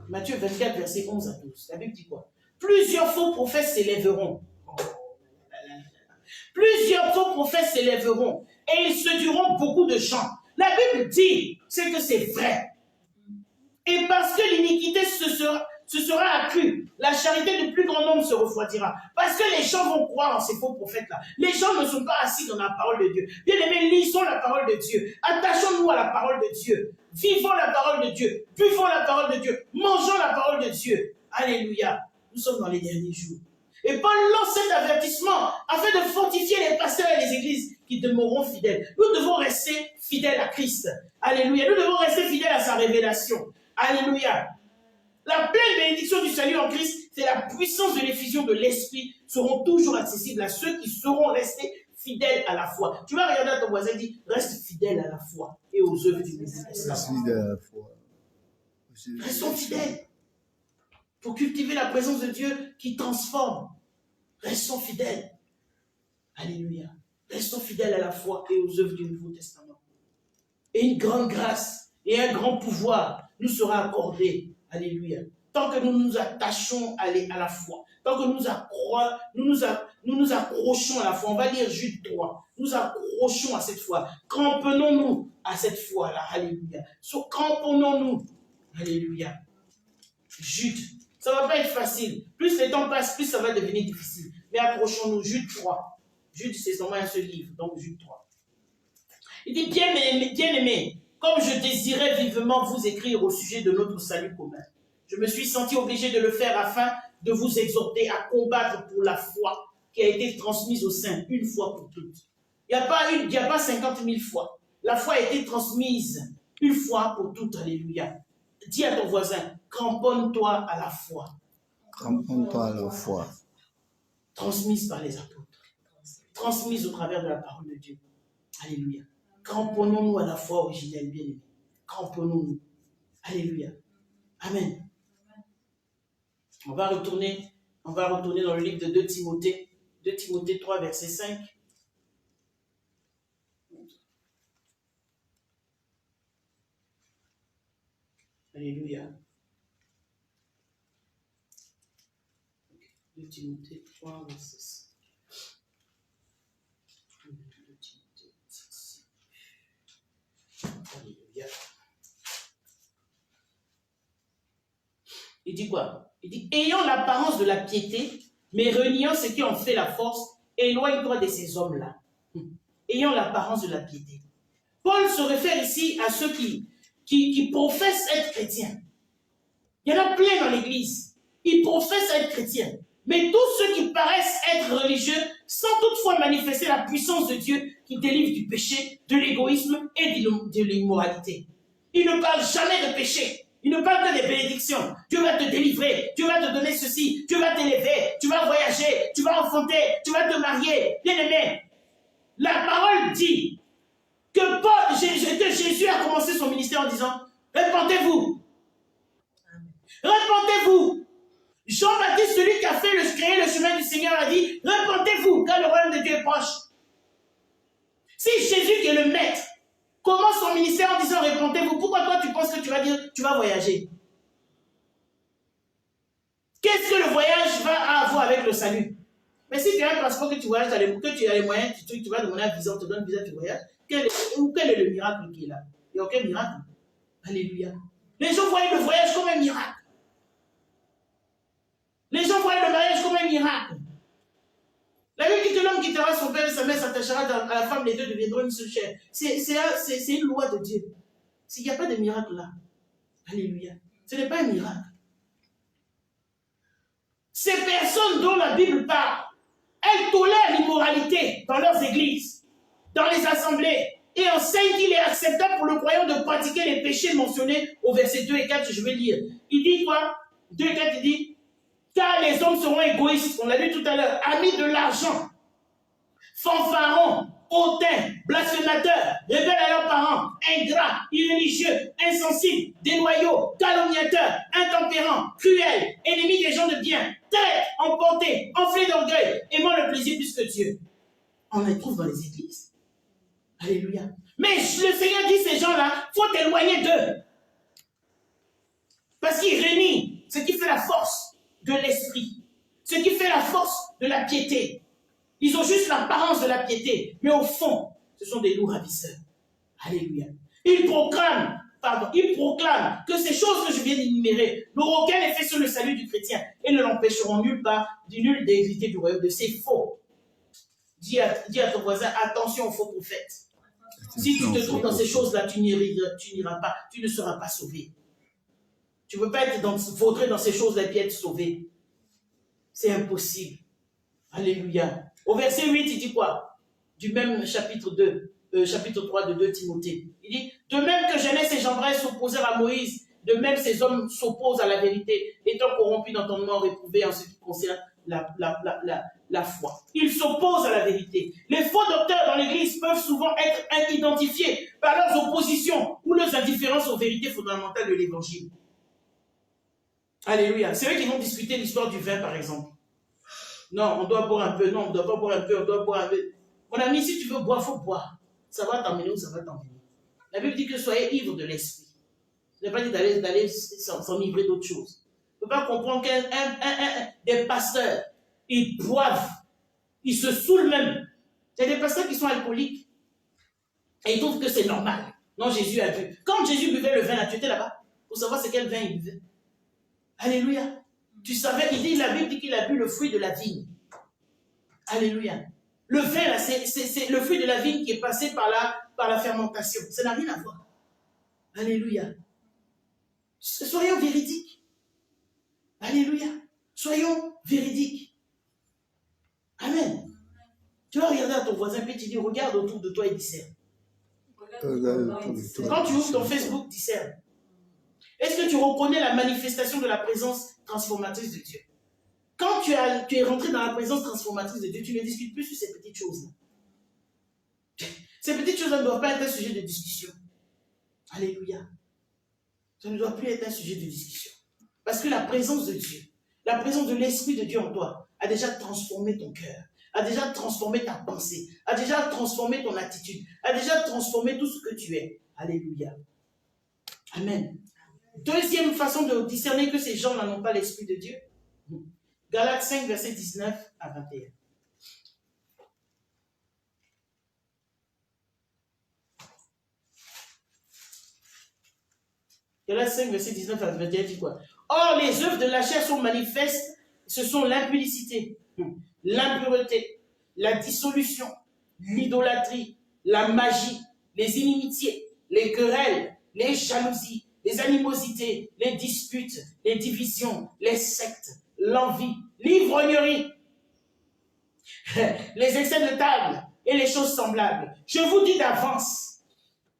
Matthieu 24, versets 11 à 12. La Bible dit quoi? Plusieurs faux prophètes s'élèveront. Plusieurs faux prophètes s'élèveront et ils séduiront beaucoup de gens. La Bible dit, c'est que c'est vrai. Et parce que l'iniquité se sera accrue, la charité du plus grand nombre se refroidira. Parce que les gens vont croire en ces faux prophètes-là. Les gens ne sont pas assis dans la parole de Dieu. Bien aimés, lisons la parole de Dieu. Attachons-nous à la parole de Dieu. Vivons la parole de Dieu. Buvons la parole de Dieu. Mangeons la parole de Dieu. Alléluia. Nous sommes dans les derniers jours. Et Paul lance cet avertissement afin de fortifier les pasteurs et les églises qui demeureront fidèles. Nous devons rester fidèles à Christ. Alléluia. Nous devons rester fidèles à sa révélation. Alléluia. La pleine bénédiction du salut en Christ, c'est la puissance de l'effusion de l'Esprit, seront toujours accessibles à ceux qui seront restés fidèles à la foi. Tu vas regarder à ton voisin et dire, reste fidèle à la foi et aux œuvres du Nouveau Testament. Reste fidèle à la foi. Restons fidèles pour cultiver la présence de Dieu qui transforme. Restons fidèles. Alléluia. Restons fidèles à la foi et aux œuvres du Nouveau Testament. Et une grande grâce et un grand pouvoir nous sera accordé. Alléluia. Tant que nous nous attachons à la foi, tant que nous nous accrochons à la foi, on va lire Jude 3, nous accrochons à cette foi, cramponnons-nous à cette foi-là. Alléluia. Cramponnons-nous. Alléluia. Jude. Ça ne va pas être facile. Plus le temps passe, plus ça va devenir difficile. Mais accrochons-nous. Jude 3. Jude, c'est seulement un seul livre. Donc, Jude 3. Il dit, bien aimé, comme je désirais vivement vous écrire au sujet de notre salut commun, je me suis senti obligé de le faire afin de vous exhorter à combattre pour la foi qui a été transmise aux saints une fois pour toutes. Il n'y a pas 50 000 fois. La foi a été transmise une fois pour toutes. Alléluia. Dis à ton voisin, cramponne-toi à la foi. Cramponne-toi à la foi. Transmise par les apôtres. Transmise au travers de la parole de Dieu. Alléluia. Cramponnons-nous à la foi originelle, bien-aimés. Cramponnons-nous. Alléluia. Amen. On va retourner dans le livre de 2 Timothée. 2 Timothée 3, verset 5. Alléluia. 2 Timothée 3, verset 5. Alléluia. Il dit quoi? Il dit, ayant l'apparence de la piété, mais reniant ce qui en fait la force, éloigne-toi de ces hommes-là. Ayant l'apparence de la piété. Paul se réfère ici à ceux qui professent être chrétiens. Il y en a plein dans l'église. Ils professent être chrétiens. Mais tous ceux qui paraissent être religieux sans toutefois manifester la puissance de Dieu qui délivre du péché, de l'égoïsme et de l'immoralité. Il ne parle jamais de péché. Il ne parle que des bénédictions. Dieu va te délivrer, Dieu va te donner ceci, Dieu va t'élever, tu vas voyager, tu vas enfanter, tu vas te marier. Bien-aimé, la parole dit que Jésus a commencé son ministère en disant, répentez-vous. Répentez-vous. Jean-Baptiste, celui qui a créé le chemin du Seigneur, a dit, répentez-vous, car le royaume de Dieu est proche. Si Jésus qui est le maître commence son ministère en disant, répentez-vous, pourquoi toi tu penses que tu vas dire, tu vas voyager? Qu'est-ce que le voyage va avoir avec le salut? Mais si tu as un passeport que tu voyages, que tu as les moyens, tu vas demander un visa, on te donne un visa, tu voyages, quel est le miracle qui est là? Il n'y a aucun miracle. Alléluia. Les gens voient le voyage comme un miracle. Les gens voient le mariage comme un miracle. La Bible dit que l'homme quittera son père et sa mère, s'attachera à la femme, les deux deviendront une seule chair. C'est une loi de Dieu. S'il n'y a pas de miracle là, alléluia, ce n'est pas un miracle. Ces personnes dont la Bible parle, elles tolèrent l'immoralité dans leurs églises, dans les assemblées, et enseignent qu'il est acceptable pour le croyant de pratiquer les péchés mentionnés au verset 2 et 4, je vais lire. Il dit quoi? 2 et 4, il dit, car les hommes seront égoïstes, on l'a vu tout à l'heure, amis de l'argent, fanfarons, hautains, blasphémateurs, rebelles à leurs parents, ingrats, irréligieux, insensibles, déloyaux, calomniateurs, intempérants, cruels, ennemis des gens de bien, traîtres, emportés, enflés d'orgueil, aimant le plaisir plus que Dieu. On les trouve dans les églises. Alléluia. Mais le Seigneur dit ces gens-là, il faut t'éloigner d'eux. Parce qu'ils réunissent ce qui fait la force de l'esprit, ce qui fait la force de la piété. Ils ont juste l'apparence de la piété, mais au fond, ce sont des loups ravisseurs. Alléluia. Ils proclament que ces choses que je viens d'énumérer n'auront aucun effet sur le salut du chrétien et ne l'empêcheront nulle part d'hériter du royaume de ces faux. Dis à ton voisin, attention aux faux prophètes. Si tu te trouves dans ces choses-là, tu n'iras pas, tu ne seras pas sauvé. Tu ne peux pas être vaudré dans ces choses-là et puis être sauvé. C'est impossible. Alléluia. Au verset 8, il dit quoi? Du même chapitre 3 de 2 Timothée. Il dit, de même que Genès et Jambres s'opposèrent à Moïse, de même ces hommes s'opposent à la vérité, étant corrompus d'entendement réprouvés en ce qui concerne la foi. Ils s'opposent à la vérité. Les faux docteurs dans l'Église peuvent souvent être identifiés par leurs oppositions ou leurs indifférences aux vérités fondamentales de l'Évangile. Alléluia. C'est eux qui vont discuter l'histoire du vin, par exemple. Non, on doit boire un peu. Non, on ne doit pas boire un peu, on doit boire un peu. Mon ami, si tu veux boire, il faut boire. Ça va t'emmener ou ça va t'emmener. La Bible dit que soyez ivres de l'esprit. Ça ne veut pas dire d'aller s'enivrer d'autres choses. Il ne faut pas comprendre des pasteurs, ils boivent, ils se saoulent même. Il y a des pasteurs qui sont alcooliques. Et ils trouvent que c'est normal. Non, Jésus a bu. Quand Jésus buvait le vin, là, tu étais là-bas pour savoir c'est quel vin il buvait. Alléluia. Tu savais, la Bible dit qu'il a bu le fruit de la vigne. Alléluia. Le vin, là, c'est le fruit de la vigne qui est passé par la fermentation. Ça n'a rien à voir. Alléluia. Soyons véridiques. Alléluia. Soyons véridiques. Amen. Tu vas regarder à ton voisin et tu dis, regarde autour de toi et discerne. Quand tu ouvres ton Facebook, discerne. Est-ce que tu reconnais la manifestation de la présence transformatrice de Dieu? Quand tu es rentré dans la présence transformatrice de Dieu, tu ne discutes plus sur ces petites choses-là. Ces petites choses ne doivent pas être un sujet de discussion. Alléluia. Ça ne doit plus être un sujet de discussion. Parce que la présence de Dieu, la présence de l'Esprit de Dieu en toi a déjà transformé ton cœur, a déjà transformé ta pensée, a déjà transformé ton attitude, a déjà transformé tout ce que tu es. Alléluia. Amen. Deuxième façon de discerner que ces gens n'ont pas l'Esprit de Dieu. Galates 5, verset 19 à 21. Galates 5, verset 19 à 21 dit quoi? Or, les œuvres de la chair sont manifestes, ce sont l'impudicité, l'impureté, la dissolution, l'idolâtrie, la magie, les inimitiés, les querelles, les jalousies, les animosités, les disputes, les divisions, les sectes, l'envie, l'ivrognerie, les excès de table et les choses semblables. Je vous dis d'avance,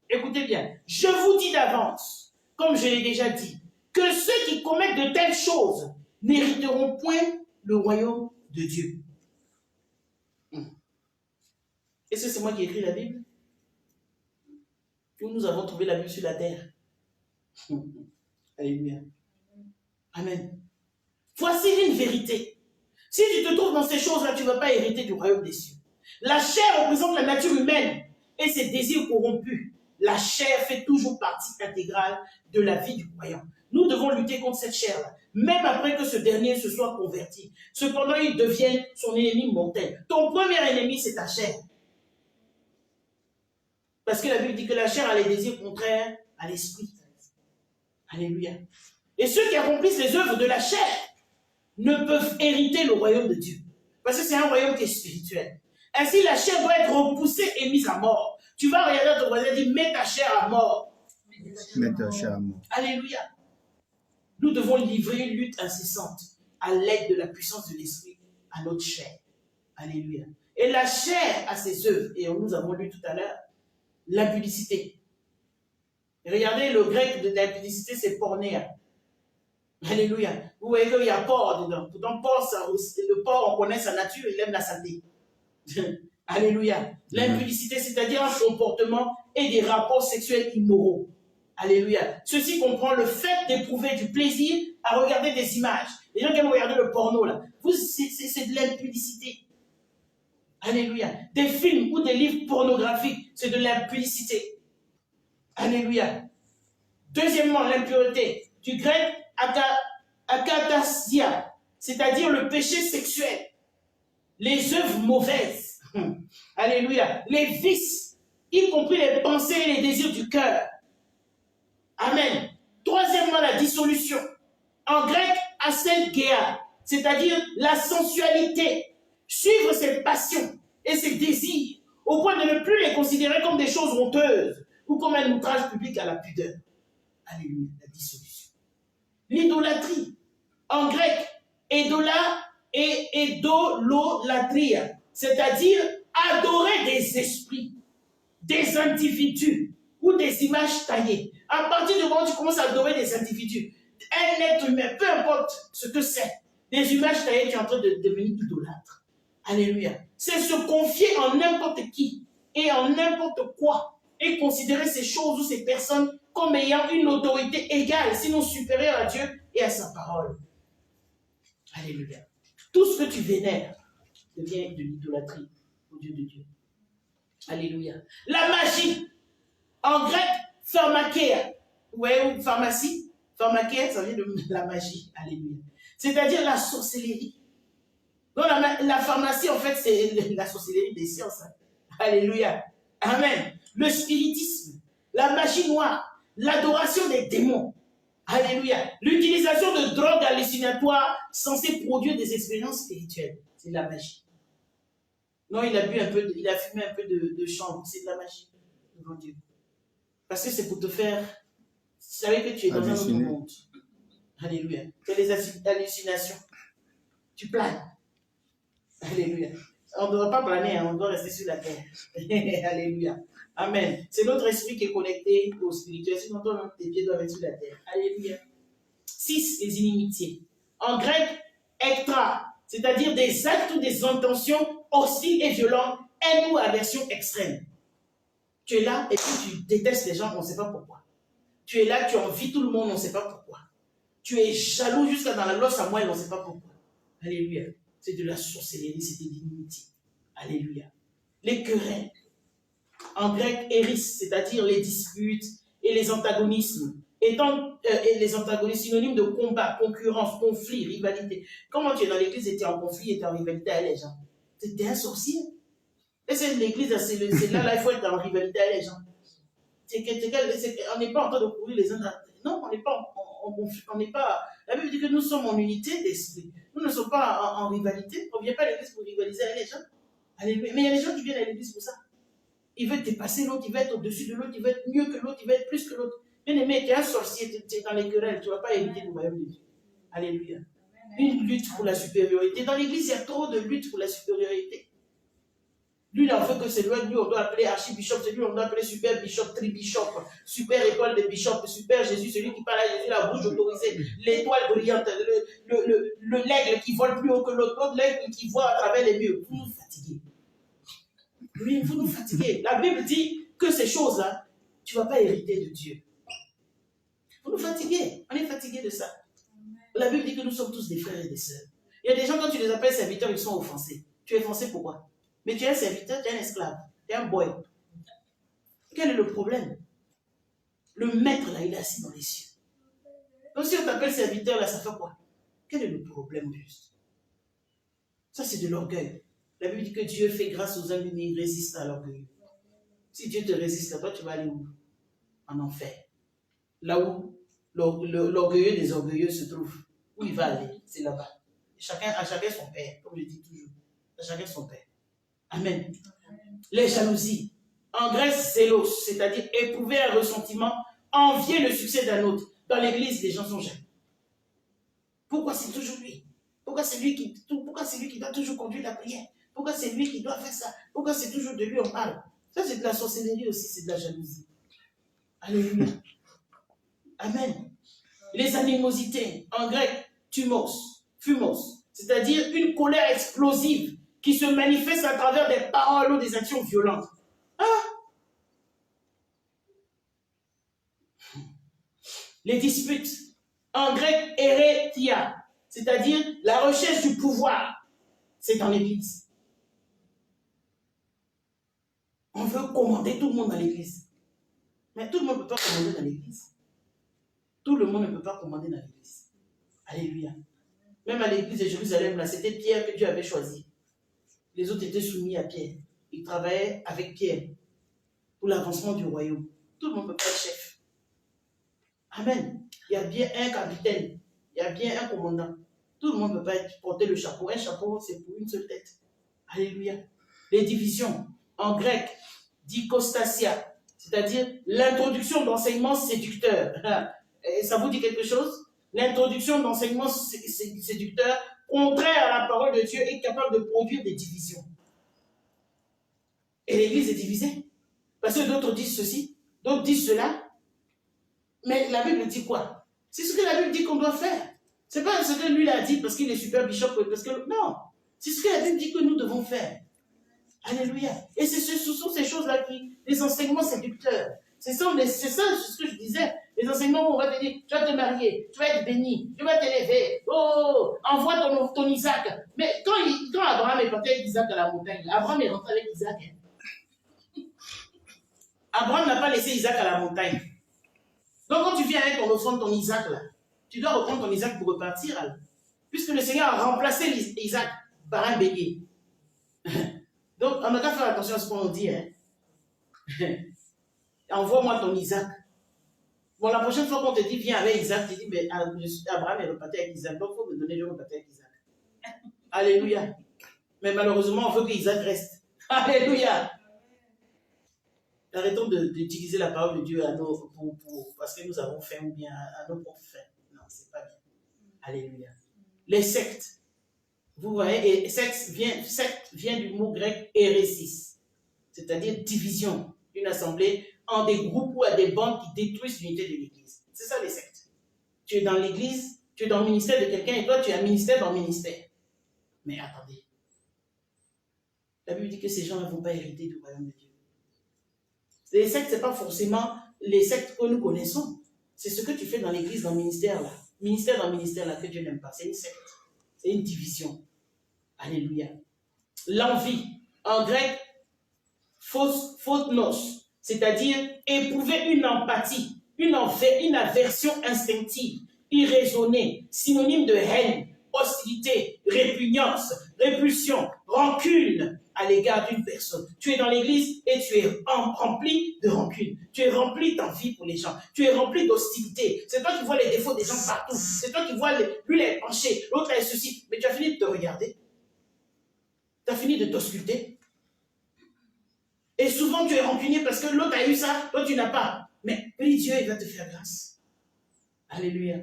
écoutez bien, je vous dis d'avance, comme je l'ai déjà dit, que ceux qui commettent de telles choses n'hériteront point le royaume de Dieu. Est-ce que c'est moi qui ai écrit la Bible? Ou nous avons trouvé la Bible sur la terre? Alléluia. Amen. Voici une vérité. Si tu te trouves dans ces choses-là, tu ne vas pas hériter du royaume des cieux. La chair représente la nature humaine et ses désirs corrompus. La chair fait toujours partie intégrale de la vie du croyant. Nous devons lutter contre cette chair-là, même après que ce dernier se soit converti. Cependant, il devienne son ennemi mortel. Ton premier ennemi, c'est ta chair. Parce que la Bible dit que la chair a les désirs contraires à l'esprit. Alléluia. Et ceux qui accomplissent les œuvres de la chair ne peuvent hériter le royaume de Dieu. Parce que c'est un royaume qui est spirituel. Ainsi, la chair doit être repoussée et mise à mort. Tu vas regarder ton voisin et dire, mets ta chair à mort. Mets ta chair à mort. Alléluia. Nous devons livrer une lutte incessante à l'aide de la puissance de l'esprit à notre chair. Alléluia. Et la chair a ses œuvres. Et nous avons lu tout à l'heure l'impudicité. Regardez, le grec de l'impudicité, c'est pornéa. Alléluia. Vous voyez qu'il y a porc dedans. Pourtant, le porc, on connaît sa nature, il aime la saleté. Alléluia. L'impudicité, c'est-à-dire un comportement et des rapports sexuels immoraux. Alléluia. Ceci comprend le fait d'éprouver du plaisir à regarder des images. Les gens qui aiment regarder le porno, là, c'est de l'impudicité. Alléluia. Des films ou des livres pornographiques, c'est de l'impudicité. Alléluia. Deuxièmement, l'impureté. Du grec, akatasia, c'est-à-dire le péché sexuel. Les œuvres mauvaises. Alléluia. Les vices, y compris les pensées et les désirs du cœur. Amen. Troisièmement, la dissolution. En grec, asengea, c'est-à-dire la sensualité. Suivre ses passions et ses désirs au point de ne plus les considérer comme des choses honteuses ou comme un outrage public à la pudeur. Alléluia, la dissolution. L'idolâtrie. En grec, edola et edololatria, c'est-à-dire adorer des esprits, des individus ou des images taillées. À partir du moment où tu commences à adorer des individus, un être humain, peu importe ce que c'est, des images taillées, tu es en train de devenir idolâtre. Alléluia. C'est se confier en n'importe qui et en n'importe quoi et considérer ces choses ou ces personnes comme ayant une autorité égale, sinon supérieure à Dieu et à sa parole. Alléluia. Tout ce que tu vénères devient de l'idolâtrie au Dieu de Dieu. Alléluia. La magie. En grec, pharmakeia. Vous voyez, pharmacie. Pharmakeia, ça vient de la magie. Alléluia. C'est-à-dire la sorcellerie. Donc la pharmacie, en fait, c'est la sorcellerie des sciences. Alléluia. Amen. Le spiritisme, la magie noire, l'adoration des démons. Alléluia. L'utilisation de drogues hallucinatoires censées produire des expériences spirituelles. C'est de la magie. Non, il a bu un peu, il a fumé un peu de chanvre. C'est de la magie devant Dieu. Parce que c'est pour te faire. Vous savez que tu es dans un autre monde. Alléluia. Tu as des hallucinations. Tu planes. Alléluia. On ne doit pas planer, on doit rester sur la terre. Alléluia. Amen. C'est notre esprit qui est connecté au spirituel. Sinon, tes pieds doivent être sur la terre. Alléluia. 6. Les inimitiés. En grec, ektra, c'est-à-dire des actes ou des intentions hostiles et violentes, haine ou aversion extrême. Tu es là et puis tu détestes les gens, on ne sait pas pourquoi. Tu es là, tu envies tout le monde, on ne sait pas pourquoi. Tu es jaloux jusqu'à dans la losse à moelle, on ne sait pas pourquoi. Alléluia. C'est de la sorcellerie, c'est de l'inimitié. Alléluia. Les querelles. En grec, éris, c'est-à-dire les disputes et les antagonismes. Et les antagonismes synonymes de combat, concurrence, conflit, rivalité. Comment tu es dans l'église et tu es en conflit et tu es en rivalité avec les gens? Tu es un sorcier. Et c'est l'église, c'est là, il faut être en rivalité avec les gens. On n'est pas en train de courir les uns. Non, on n'est pas en conflit. On n'est pas. La Bible dit que nous sommes en unité d'esprit. Nous ne sommes pas en rivalité. On ne vient pas à l'église pour rivaliser avec les gens. Alléluia. Mais il y a des gens qui viennent à l'église pour ça. Ils veulent dépasser l'autre, ils veulent être au-dessus de l'autre, ils veulent être mieux que l'autre, ils veulent être plus que l'autre. Bien aimé, tu es un sorcier, tu es dans les querelles, tu ne vas pas éviter le royaume de Dieu. Alléluia. Une lutte pour la supériorité. Dans l'église, il y a trop de lutte pour la supériorité. Lui, il en veut que c'est lui, on doit appeler archibishop, c'est lui, on doit appeler super bishop, tribishop, super étoile de bishop, super Jésus, celui qui parle à Jésus, la bouche autorisée, l'étoile brillante, l'aigle qui vole plus haut que l'autre, l'aigle qui voit à travers les murs. Vous nous fatiguez. Oui, vous nous fatiguez. La Bible dit que ces choses-là, tu ne vas pas hériter de Dieu. Vous nous fatiguez. On est fatigués de ça. La Bible dit que nous sommes tous des frères et des sœurs. Il y a des gens, quand tu les appelles serviteurs, ils sont offensés. Tu es offensé pourquoi? Mais tu es un serviteur, tu es un esclave, tu es un boy. Quel est le problème? Le maître, là, il est assis dans les cieux. Donc si on t'appelle serviteur, là, ça fait quoi? Quel est le problème juste? Ça, c'est de l'orgueil. La Bible dit que Dieu fait grâce aux humbles, mais il résiste à l'orgueil. Si Dieu te résiste à toi, tu vas aller où? En enfer. Là où l'orgueilleux des orgueilleux se trouve. Où il va aller? C'est là-bas. À chacun son père, comme je dis toujours. À chacun son père. Amen. Les jalousies. En grec, zélos, c'est-à-dire éprouver un ressentiment, envier le succès d'un autre. Dans l'église, les gens sont jaloux. Pourquoi c'est toujours lui? Pourquoi c'est lui qui doit toujours conduire la prière? Pourquoi c'est lui qui doit faire ça? Pourquoi c'est toujours de lui on parle? Ça, c'est de la sorcellerie aussi, c'est de la jalousie. Alléluia. Amen. Les animosités, en grec, thumos, fumos, c'est-à-dire une colère explosive qui se manifeste à travers des paroles ou des actions violentes. Ah! Les disputes, en grec, hérétia, c'est-à-dire la recherche du pouvoir. C'est dans l'église. On veut commander tout le monde dans l'église. Mais tout le monde ne peut pas commander dans l'église. Tout le monde ne peut pas commander dans l'église. Alléluia. Même à l'église de Jérusalem, là, c'était Pierre que Dieu avait choisi. Les autres étaient soumis à Pierre. Ils travaillaient avec Pierre pour l'avancement du royaume. Tout le monde ne peut pas être chef. Amen. Il y a bien un capitaine. Il y a bien un commandant. Tout le monde ne peut pas porter le chapeau. Un chapeau, c'est pour une seule tête. Alléluia. Les divisions. En grec, dikostasia, c'est-à-dire l'introduction d'enseignements séducteurs. Et ça vous dit quelque chose? L'introduction d'enseignements séducteurs, contraire à la parole de Dieu, est capable de produire des divisions. Et l'Église est divisée. Parce que d'autres disent ceci, d'autres disent cela. Mais la Bible dit quoi? C'est ce que la Bible dit qu'on doit faire. Ce n'est pas ce que lui a dit parce qu'il est super bishop. Parce que, non, c'est ce que la Bible dit que nous devons faire. Alléluia. Et ce sont ces choses-là les enseignements séducteurs. C'est ça ce que je disais. Les enseignements où on va te dire, tu vas te marier, tu vas être béni, tu vas t'élever. Oh, envoie ton Isaac. Mais quand Abraham est parti avec Isaac à la montagne, Abraham est rentré avec Isaac. Abraham n'a pas laissé Isaac à la montagne. Donc quand tu viens avec ton offrande, ton Isaac là, tu dois reprendre ton Isaac pour repartir. Alors. Puisque le Seigneur a remplacé Isaac par un bélier. Donc on a qu'à faire attention à ce qu'on dit. Hein. Envoie-moi ton Isaac. Bon, la prochaine fois qu'on te dit viens avec Isaac, tu dis mais Abraham est reparti avec Isaac, donc il faut me donner, je vais repartir avec Isaac. Alléluia. Mais malheureusement, on veut que Isaac reste. Alléluia. Arrêtons d'utiliser la parole de Dieu parce que nous avons faim ou bien à nos propres fins. Non, c'est pas bien. Alléluia. Les sectes. Vous voyez, et secte vient du mot grec hérésis, c'est-à-dire division. Une assemblée en des groupes ou à des bandes qui détruisent l'unité de l'Église. C'est ça les sectes. Tu es dans l'Église, tu es dans le ministère de quelqu'un et toi tu es un ministère dans le ministère. Mais attendez. La Bible dit que ces gens ne vont pas hériter du royaume de Dieu. Les sectes, ce n'est pas forcément les sectes que nous connaissons. C'est ce que tu fais dans l'église, dans le ministère là. Ministère dans le ministère là que Dieu n'aime pas. C'est une secte. C'est une division. Alléluia. L'envie. En grec, photnos, c'est-à-dire éprouver une empathie, une aversion instinctive, irraisonnée, synonyme de haine, hostilité, répugnance, répulsion, rancune à l'égard d'une personne. Tu es dans l'église et tu es rempli de rancune. Tu es rempli d'envie pour les gens. Tu es rempli d'hostilité. C'est toi qui vois les défauts des gens partout. C'est toi qui vois lui est penché, l'autre est ceci. Mais tu as fini de te regarder. Tu as fini de t'ausculter. Et souvent tu es rancunier parce que l'autre a eu ça, toi tu n'as pas. Mais prie Dieu, il va te faire grâce. Alléluia.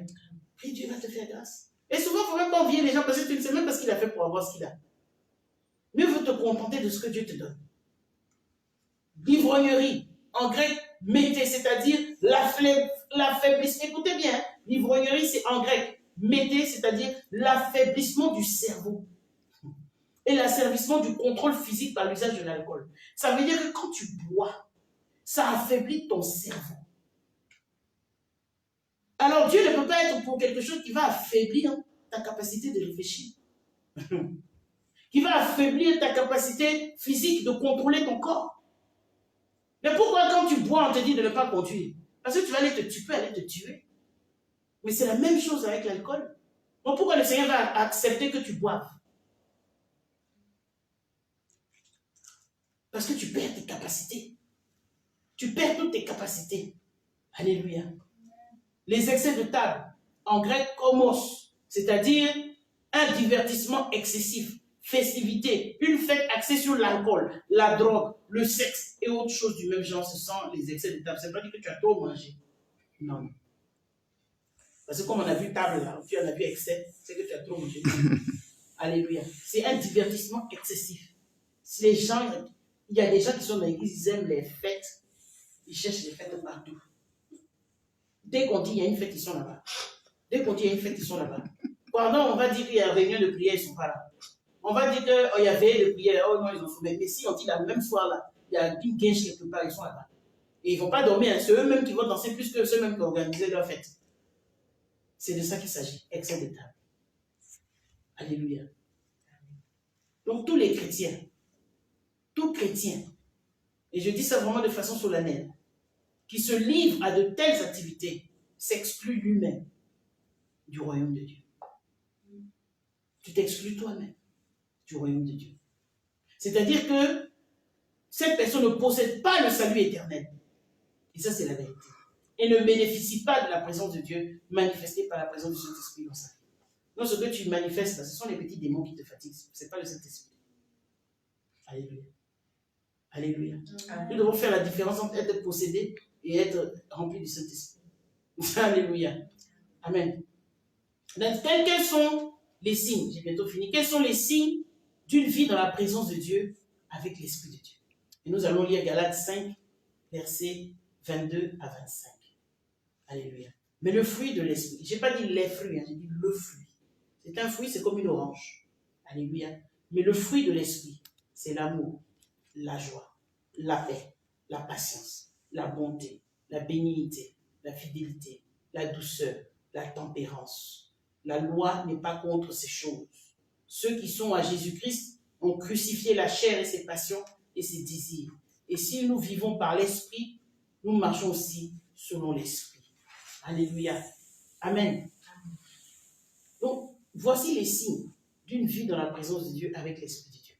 Prie Dieu, il va te faire grâce. Et souvent, il ne faut même pas envier les gens parce que tu ne sais même pas ce qu'il a fait pour avoir ce qu'il a. Mieux vaut te contenter de ce que Dieu te donne. l'ivrognerie, en grec, mété, c'est-à-dire l'affaiblissement. Écoutez bien, l'ivrognerie, c'est en grec, mété, c'est-à-dire l'affaiblissement du cerveau et l'asservissement du contrôle physique par l'usage de l'alcool. Ça veut dire que quand tu bois, ça affaiblit ton cerveau. Alors Dieu ne peut pas être pour quelque chose qui va affaiblir ta capacité de réfléchir, qui va affaiblir ta capacité physique de contrôler ton corps. Mais pourquoi quand tu bois, on te dit de ne pas conduire? Parce que tu peux aller te tuer. Mais c'est la même chose avec l'alcool. Donc pourquoi le Seigneur va accepter que tu boives? Parce que tu perds tes capacités. Tu perds toutes tes capacités. Alléluia. Les excès de table, en grec, komos, c'est-à-dire un divertissement excessif, festivité, une fête axée sur l'alcool, la drogue, le sexe et autres choses du même genre, ce sont les excès de table. C'est pas dire que tu as trop mangé. Non. Parce que comme on a vu table là, puis on a vu excès, c'est que tu as trop mangé. Alléluia. C'est un divertissement excessif. Si les gens, il y a des gens qui sont dans l'église, ils aiment les fêtes, ils cherchent les fêtes partout. Dès qu'on dit il y a une fête, ils sont là-bas. Dès qu'on dit il y a une fête, ils sont là-bas. Pendant, on va dire qu'il y a une réunion de prière, ils ne sont pas là. On va dire qu'il y avait de prière, oh non, ils ont fait. Mais si on dit la même soir là, il y a une guinche quelque part, ils sont là-bas. Et ils ne vont pas dormir, c'est eux-mêmes qui vont danser plus que ceux-mêmes qui ont organisé leur fête. C'est de ça qu'il s'agit, excès de table. Alléluia. Donc tous les chrétiens, tout chrétien, et je dis ça vraiment de façon solennelle, qui se livre à de telles activités, s'exclut lui-même du royaume de Dieu. Tu t'exclus toi-même du royaume de Dieu. C'est-à-dire que cette personne ne possède pas le salut éternel. Et ça, c'est la vérité. Et ne bénéficie pas de la présence de Dieu manifestée par la présence du Saint-Esprit dans sa vie. Donc, ce que tu manifestes, là, ce sont les petits démons qui te fatiguent. Ce n'est pas le Saint-Esprit. Alléluia. Alléluia. Nous devons faire la différence entre être possédé et être rempli du Saint-Esprit. Alléluia. Amen. Donc, quels sont les signes? J'ai bientôt fini. Quels sont les signes d'une vie dans la présence de Dieu avec l'Esprit de Dieu? Et nous allons lire Galates 5, versets 22 à 25. Alléluia. Mais le fruit de l'Esprit, je n'ai pas dit les fruits, j'ai dit le fruit. C'est un fruit, c'est comme une orange. Alléluia. Mais le fruit de l'Esprit, c'est l'amour, la joie, la paix, la patience, la bonté, la bénignité, la fidélité, la douceur, la tempérance. La loi n'est pas contre ces choses. Ceux qui sont à Jésus-Christ ont crucifié la chair et ses passions et ses désirs. Et si nous vivons par l'Esprit, nous marchons aussi selon l'Esprit. Alléluia. Amen. Donc, voici les signes d'une vie dans la présence de Dieu avec l'Esprit de Dieu.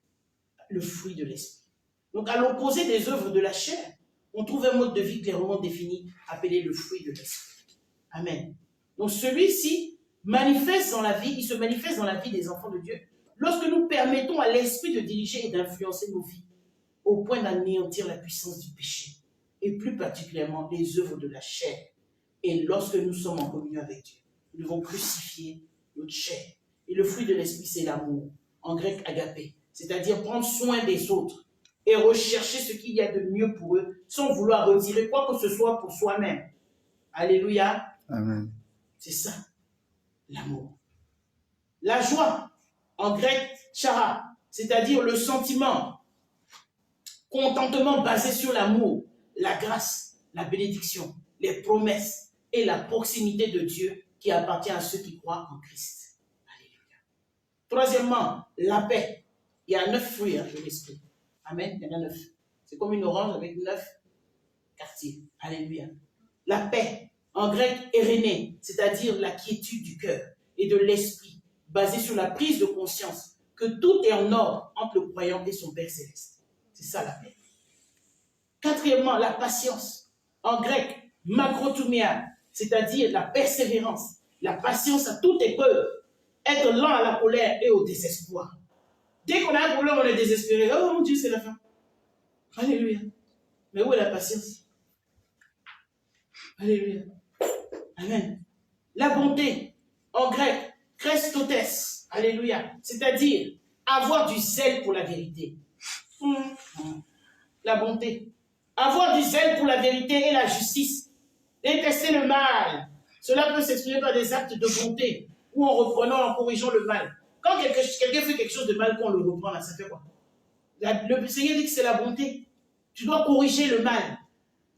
Le fruit de l'Esprit. Donc, à l'opposé des œuvres de la chair, on trouve un mode de vie clairement défini, appelé le fruit de l'Esprit. Amen. Donc, celui-ci manifeste dans la vie, il se manifeste dans la vie des enfants de Dieu lorsque nous permettons à l'Esprit de diriger et d'influencer nos vies au point d'anéantir la puissance du péché et plus particulièrement les œuvres de la chair. Et lorsque nous sommes en communion avec Dieu, nous devons crucifier notre chair. Et le fruit de l'Esprit, c'est l'amour, en grec agapé, c'est-à-dire prendre soin des autres et rechercher ce qu'il y a de mieux pour eux sans vouloir retirer quoi que ce soit pour soi-même. Alléluia. Amen. C'est ça, l'amour. La joie, en grec chara, c'est-à-dire le sentiment, contentement basé sur l'amour, la grâce, la bénédiction, les promesses et la proximité de Dieu qui appartient à ceux qui croient en Christ. Alléluia. Troisièmement, la paix. Il y a 9 fruits de l'esprit. Amen. Il y en a 9. C'est comme une orange avec 9 quartiers. Alléluia. La paix, en grec, éréné, c'est-à-dire la quiétude du cœur et de l'esprit, basée sur la prise de conscience que tout est en ordre entre le croyant et son Père céleste. C'est ça la paix. Quatrièmement, la patience. En grec, makrothumia, c'est-à-dire la persévérance, la patience à toute épreuve, être lent à la colère et au désespoir. Dès qu'on a un problème, on est désespéré. Oh mon Dieu, c'est la fin. Alléluia. Mais où est la patience? Alléluia. Amen. La bonté, en grec, Christotes, alléluia, c'est-à-dire avoir du zèle pour la vérité. La bonté, Avoir du zèle pour la vérité et la justice. Détester le mal. Cela peut s'exprimer par des actes de bonté ou en reprenant, en corrigeant le mal. Quand quelqu'un fait quelque chose de mal, qu'on le reprend, là, ça fait quoi? Le Seigneur dit que c'est la bonté. Tu dois corriger le mal.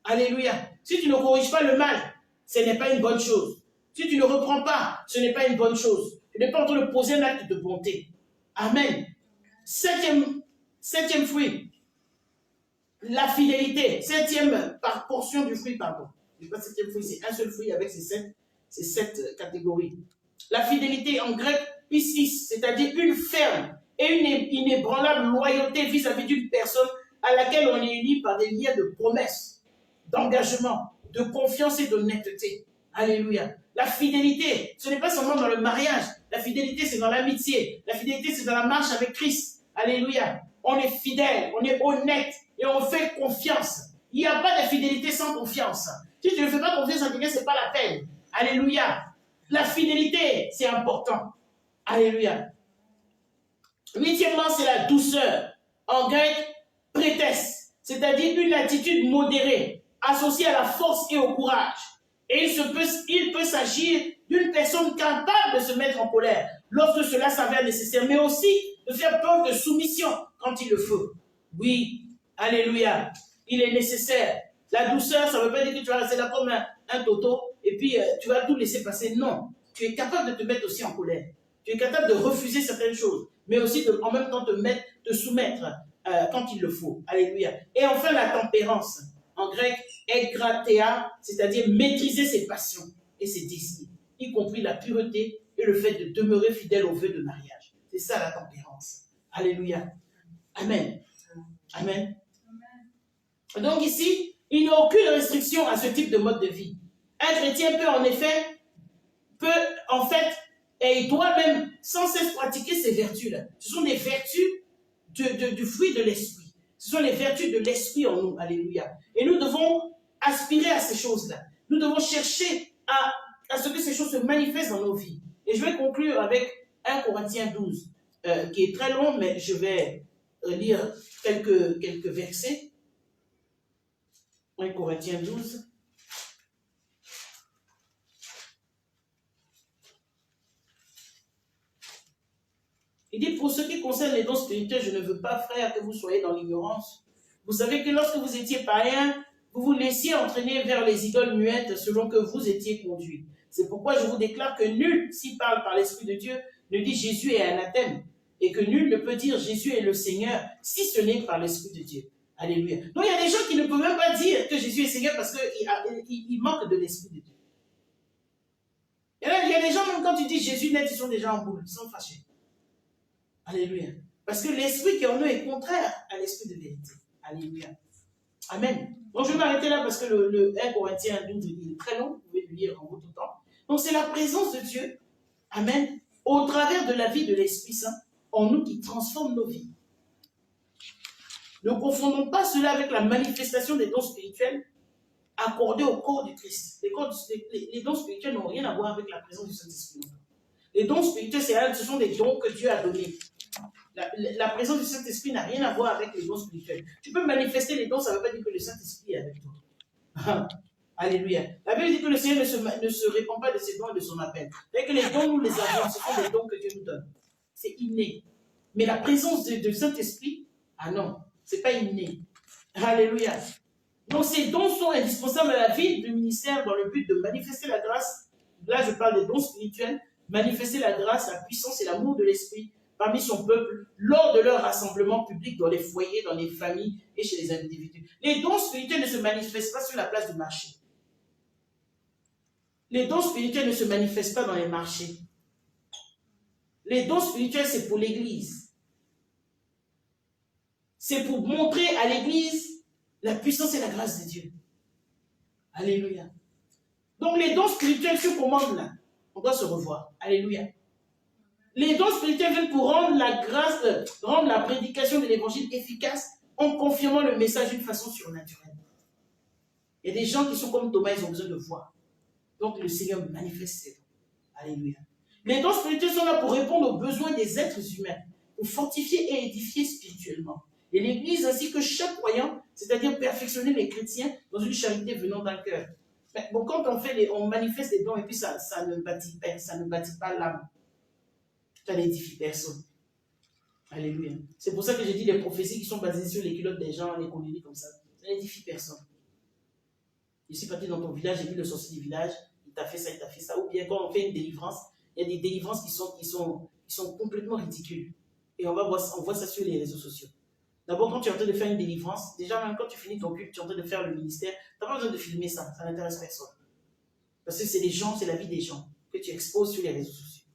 Alléluia. Si tu ne corriges pas le mal, ce n'est pas une bonne chose. Si tu ne reprends pas, ce n'est pas une bonne chose. Tu n'es pas en train de poser un acte de bonté. Amen. Septième fruit. La fidélité. Septième portion du fruit, pardon. Ce n'est pas septième fruit, c'est un seul fruit avec ces sept catégories. La fidélité en grec, pistis, c'est-à-dire une ferme et une inébranlable loyauté vis-à-vis d'une personne à laquelle on est uni par des liens de promesse, d'engagement, de confiance et d'honnêteté. Alléluia. La fidélité, ce n'est pas seulement dans le mariage. La fidélité, c'est dans l'amitié. La fidélité, c'est dans la marche avec Christ. Alléluia. On est fidèle, on est honnête et on fait confiance. Il n'y a pas de fidélité sans confiance. Si tu ne fais pas confiance à quelqu'un, ce n'est pas la peine. Alléluia. La fidélité, c'est important. Alléluia. Huitièmement, c'est la douceur. En grec, prétesse, c'est-à-dire une attitude modérée, associée à la force et au courage. Et il peut s'agir d'une personne capable de se mettre en colère lorsque cela s'avère nécessaire, mais aussi de faire preuve de soumission quand il le faut. Oui, alléluia, il est nécessaire. La douceur, ça ne veut pas dire que tu vas rester là comme un toto et puis tu vas tout laisser passer. Non, tu es capable de te mettre aussi en colère. Tu es capable de refuser certaines choses, mais aussi en même temps te soumettre quand il le faut. Alléluia. Et enfin, la tempérance. En grec, ekratéa, c'est-à-dire maîtriser ses passions et ses désirs, y compris la pureté et le fait de demeurer fidèle au vœu de mariage. C'est ça la tempérance. Alléluia. Amen. Amen. Donc ici, il n'y a aucune restriction à ce type de mode de vie. Un chrétien peut en fait, et il doit même sans cesse pratiquer ces vertus-là. Ce sont des vertus du fruit de l'esprit. Ce sont les vertus de l'esprit en nous. Alléluia. Et nous devons aspirer à ces choses-là. Nous devons chercher à ce que ces choses se manifestent dans nos vies. Et je vais conclure avec 1 Corinthiens 12, qui est très long, mais je vais lire quelques versets. 1 Corinthiens 12. Il dit, pour ce qui concerne les dons spirituels, je ne veux pas, frère, que vous soyez dans l'ignorance. Vous savez que lorsque vous étiez païens, vous vous laissiez entraîner vers les idoles muettes selon que vous étiez conduits. C'est pourquoi je vous déclare que nul, s'y parle par l'Esprit de Dieu, ne dit Jésus est anathème, et que nul ne peut dire Jésus est le Seigneur, si ce n'est par l'Esprit de Dieu. Alléluia. Donc il y a des gens qui ne peuvent même pas dire que Jésus est Seigneur parce qu'il manque de l'Esprit de Dieu. Il y a des gens, même quand tu dis Jésus net, ils sont déjà en boule, ils sont fâchés. Alléluia. Parce que l'esprit qui est en eux est contraire à l'esprit de vérité. Alléluia. Amen. Donc je vais m'arrêter là parce que le 1 Corinthiens 12 il est très long, vous pouvez le lire en votre temps. Donc c'est la présence de Dieu, amen, au travers de la vie de l'Esprit Saint, en nous qui transforme nos vies. Ne confondons pas cela avec la manifestation des dons spirituels accordés au corps du Christ. Les dons spirituels n'ont rien à voir avec la présence du Saint-Esprit. Les dons spirituels, ce sont des dons que Dieu a donnés. La présence du Saint-Esprit n'a rien à voir avec les dons spirituels. Tu peux manifester les dons, ça ne veut pas dire que le Saint-Esprit est avec toi. Alléluia. La Bible dit que le Seigneur ne se répand pas de ses dons et de son appel. C'est-à-dire que les dons, nous les avons, ce sont des dons que Dieu nous donne. C'est inné. Mais la présence du Saint-Esprit, ah non, ce n'est pas inné. Alléluia. Donc ces dons sont indispensables à la vie du ministère dans le but de manifester la grâce. Là, je parle des dons spirituels. Manifester la grâce, la puissance et l'amour de l'Esprit parmi son peuple lors de leur rassemblement public dans les foyers, dans les familles et chez les individus. Les dons spirituels ne se manifestent pas sur la place du marché. Les dons spirituels ne se manifestent pas dans les marchés. Les dons spirituels, c'est pour l'Église. C'est pour montrer à l'Église la puissance et la grâce de Dieu. Alléluia. Donc les dons spirituels sur commande là, on doit se revoir. Alléluia. Les dons spirituels viennent pour rendre la grâce, rendre la prédication de l'évangile efficace en confirmant le message d'une façon surnaturelle. Il y a des gens qui sont comme Thomas, ils ont besoin de voir. Donc le Seigneur manifeste ses dons. Alléluia. Les dons spirituels sont là pour répondre aux besoins des êtres humains, pour fortifier et édifier spirituellement. Et l'Église ainsi que chaque croyant, c'est-à-dire perfectionner les chrétiens dans une charité venant d'un cœur. Mais bon, quand on manifeste les dons et puis ça ne bâtit pas l'âme, ça n'édifie personne. Alléluia. C'est pour ça que j'ai dit les prophéties qui sont basées sur les culottes des gens, les conneries comme ça n'édifie personne. Je suis parti dans ton village, j'ai vu le sorcier du village, il t'a fait ça. Ou bien quand on fait une délivrance, il y a des délivrances qui sont complètement ridicules. Et on voit ça sur les réseaux sociaux. D'abord, quand tu es en train de faire une délivrance, déjà même quand tu finis ton culte, tu es en train de faire le ministère, tu n'as pas besoin de filmer ça n'intéresse personne. Parce que c'est les gens, c'est la vie des gens que tu exposes sur les réseaux sociaux.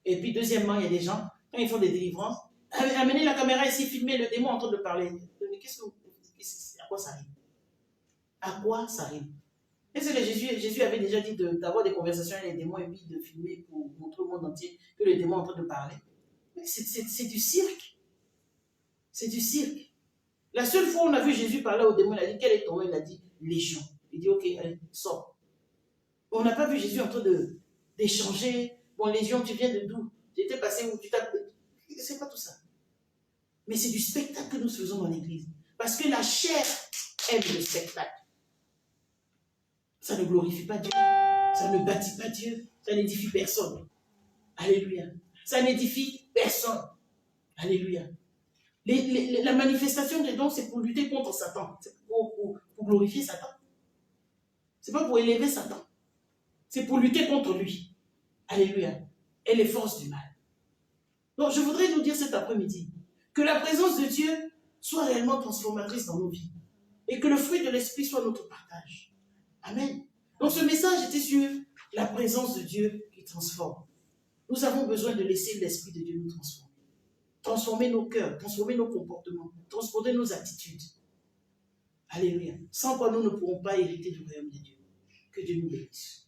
Et puis deuxièmement, il y a des gens, quand ils font des délivrances, amenez la caméra ici, filmez le démon en train de parler. Mais à quoi ça rime? À quoi ça rime? Est-ce que Jésus avait déjà dit d'avoir des conversations avec les démons et puis de filmer pour montrer au monde entier que le démon est en train de parler? C'est du cirque. C'est du cirque. La seule fois où on a vu Jésus parler au démon, il a dit, quel est ton nom? Il a dit, légion. Il dit, ok, allez, sors. On n'a pas vu Jésus en train d'échanger. Bon, légion, tu viens de d'où? Tu étais passé où? Tu t'as... C'est pas tout ça. Mais c'est du spectacle que nous faisons dans l'église. Parce que la chair aime le spectacle. Ça ne glorifie pas Dieu. Ça ne bâtit pas Dieu. Ça n'édifie personne. Alléluia. Ça n'édifie personne. Alléluia. La manifestation des dons, c'est pour lutter contre Satan. C'est pour glorifier Satan. C'est pas pour élever Satan. C'est pour lutter contre lui. Alléluia. Et les forces du mal. Donc, je voudrais nous dire cet après-midi que la présence de Dieu soit réellement transformatrice dans nos vies. Et que le fruit de l'esprit soit notre partage. Amen. Donc, ce message était sur la présence de Dieu qui transforme. Nous avons besoin de laisser l'esprit de Dieu nous transformer. Transformer nos cœurs, transformer nos comportements, transformer nos attitudes. Alléluia. Sans quoi nous ne pourrons pas hériter du royaume de Dieu. Que Dieu nous bénisse.